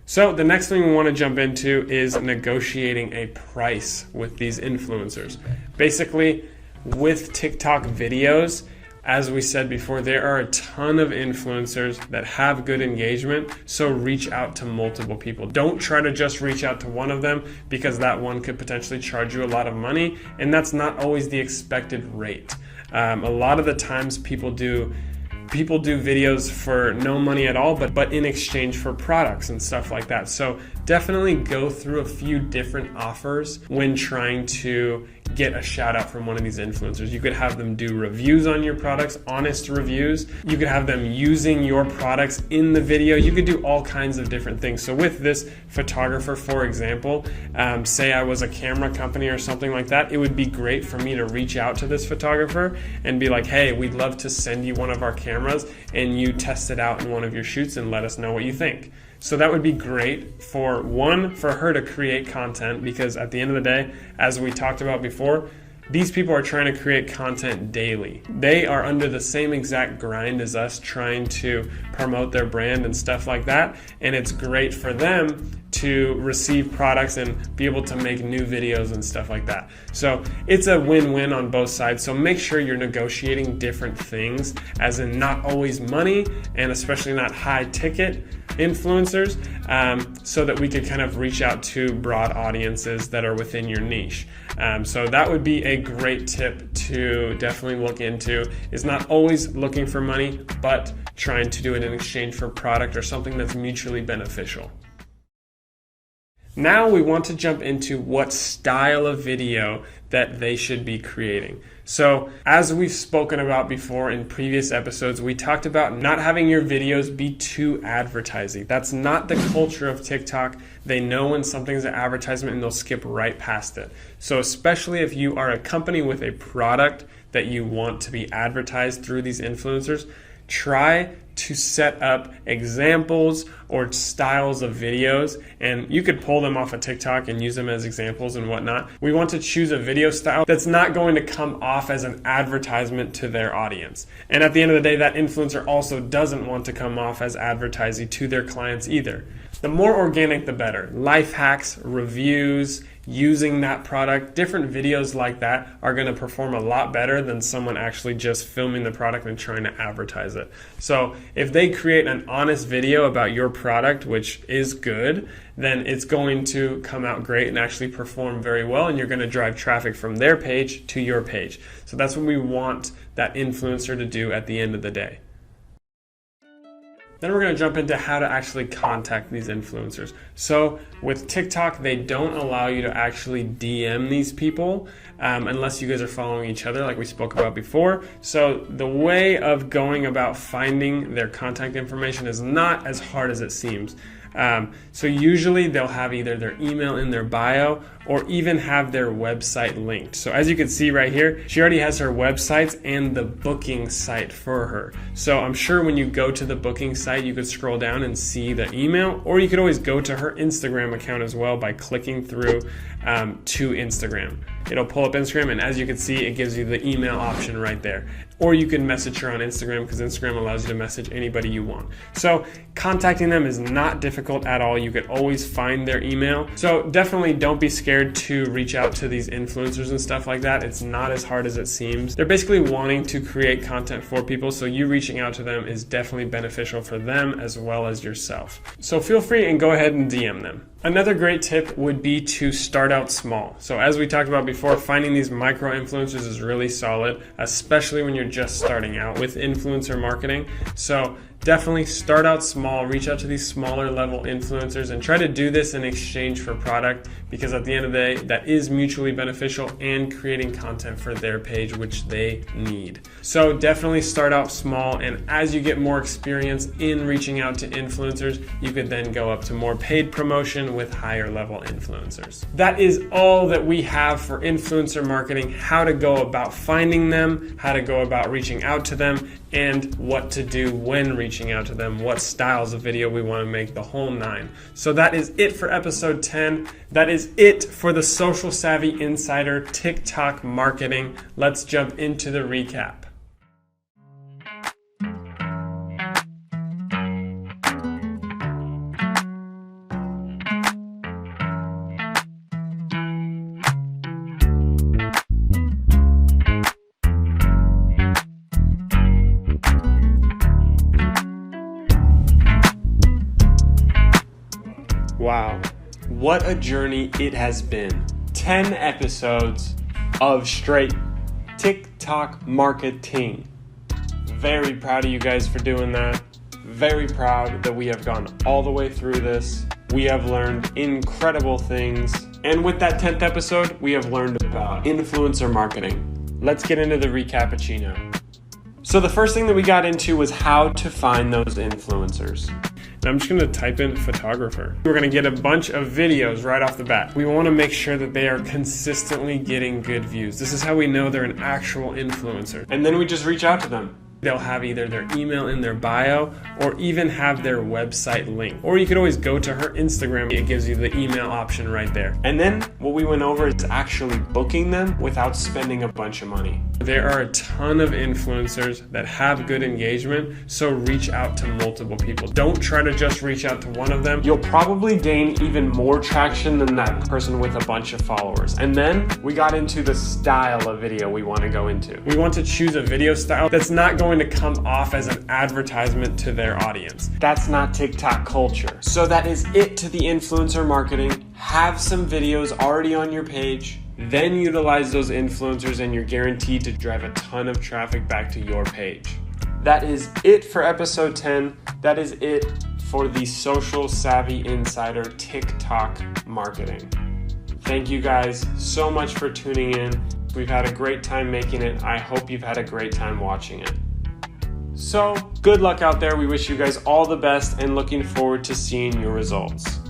Speaker 1: So the next thing we want to jump into is negotiating a price with these influencers. Basically, with TikTok videos, as we said before, there are a ton of influencers that have good engagement, so reach out to multiple people. Don't try to just reach out to one of them, because that one could potentially charge you a lot of money, and that's not always the expected rate. A lot of the times people do videos for no money at all, but in exchange for products and stuff like that. So definitely go through a few different offers when trying to get a shout out from one of these influencers. You could have them do reviews on your products, honest reviews. You could have them using your products in the video. You could do all kinds of different things. So with this photographer, for example, say I was a camera company or something like that, it would be great for me to reach out to this photographer and be like, hey, we'd love to send you one of our cameras and you test it out in one of your shoots and let us know what you think. So that would be great for her to create content, because at the end of the day, as we talked about before, these people are trying to create content daily. They are under the same exact grind as us, trying to promote their brand and stuff like that. And it's great for them to receive products and be able to make new videos and stuff like that. So it's a win-win on both sides. So make sure you're negotiating different things, as in not always money, and especially not high ticket influencers, so that we could kind of reach out to broad audiences that are within your niche. So that would be a great tip to definitely look into, is not always looking for money, but trying to do it in exchange for product or something that's mutually beneficial. Now we want to jump into what style of video that they should be creating. So as we've spoken about before in previous episodes, we talked about not having your videos be too advertising. That's not the culture of TikTok. They know when something's an advertisement and they'll skip right past it. So especially if you are a company with a product that you want to be advertised through these influencers, try to set up examples or styles of videos, and you could pull them off of TikTok and use them as examples and whatnot. We want to choose a video style that's not going to come off as an advertisement to their audience. And at the end of the day, that influencer also doesn't want to come off as advertising to their clients either. The more organic, the better. Life hacks, reviews, using that product, different videos like that are going to perform a lot better than someone actually just filming the product and trying to advertise it. So if they create an honest video about your product, which is good, then it's going to come out great and actually perform very well, and you're going to drive traffic from their page to your page. So that's what we want that influencer to do at the end of the day. Then we're going to jump into how to actually contact these influencers. So with TikTok, they don't allow you to actually DM these people. unless you guys are following each other like we spoke about before. So the way of going about finding their contact information is not as hard as it seems. So usually they'll have either their email in their bio or even have their website linked. So as you can see right here, she already has her websites and the booking site for her. So I'm sure when you go to the booking site, you could scroll down and see the email, or you could always go to her Instagram account as well by clicking through to Instagram. It'll pull up Instagram, and as you can see, it gives you the email option right there. Or you can message her on Instagram, because Instagram allows you to message anybody you want. So contacting them is not difficult at all. You could always find their email. So definitely don't be scared to reach out to these influencers and stuff like that. It's not as hard as it seems. They're basically wanting to create content for people, so you reaching out to them is definitely beneficial for them as well as yourself. So feel free and go ahead and DM them. Another great tip would be to start out small. So as we talked about before, finding these micro influencers is really solid, especially when you're just starting out with influencer marketing. So definitely start out small, reach out to these smaller level influencers and try to do this in exchange for product, because at the end of the day, that is mutually beneficial and creating content for their page, which they need. So definitely start out small, and as you get more experience in reaching out to influencers, you could then go up to more paid promotion with higher level influencers. That is all that we have for influencer marketing: how to go about finding them, how to go about reaching out to them, and what to do when reaching out to them, what styles of video we want to make, the whole nine. So that is it for episode 10. That is it for the Social Savvy Insider TikTok marketing. Let's jump into the recap. Wow, what a journey it has been. 10 episodes of straight TikTok marketing. Very proud of you guys for doing that. Very proud that we have gone all the way through this. We have learned incredible things. And with that 10th episode, we have learned about influencer marketing. Let's get into the recappuccino. So the first thing that we got into was how to find those influencers. And I'm just going to type in photographer. We're going to get a bunch of videos right off the bat. We want to make sure that they are consistently getting good views. This is how we know they're an actual influencer. And then we just reach out to them. They'll have either their email in their bio or even have their website linked. Or you could always go to her Instagram. It gives you the email option right there. And then what we went over is actually booking them without spending a bunch of money. There are a ton of influencers that have good engagement, so reach out to multiple people. Don't try to just reach out to one of them. You'll probably gain even more traction than that person with a bunch of followers. And then we got into the style of video we want to go into. We want to choose a video style that's not going to come off as an advertisement to their audience. That's not TikTok culture. So that is it to the influencer marketing. Have some videos already on your page, then utilize those influencers, and you're guaranteed to drive a ton of traffic back to your page. That is it for episode 10. That is it for the Social Savvy Insider TikTok marketing. Thank you guys so much for tuning in. We've had a great time making it. I hope you've had a great time watching it. So good luck out there. We wish you guys all the best and looking forward to seeing your results.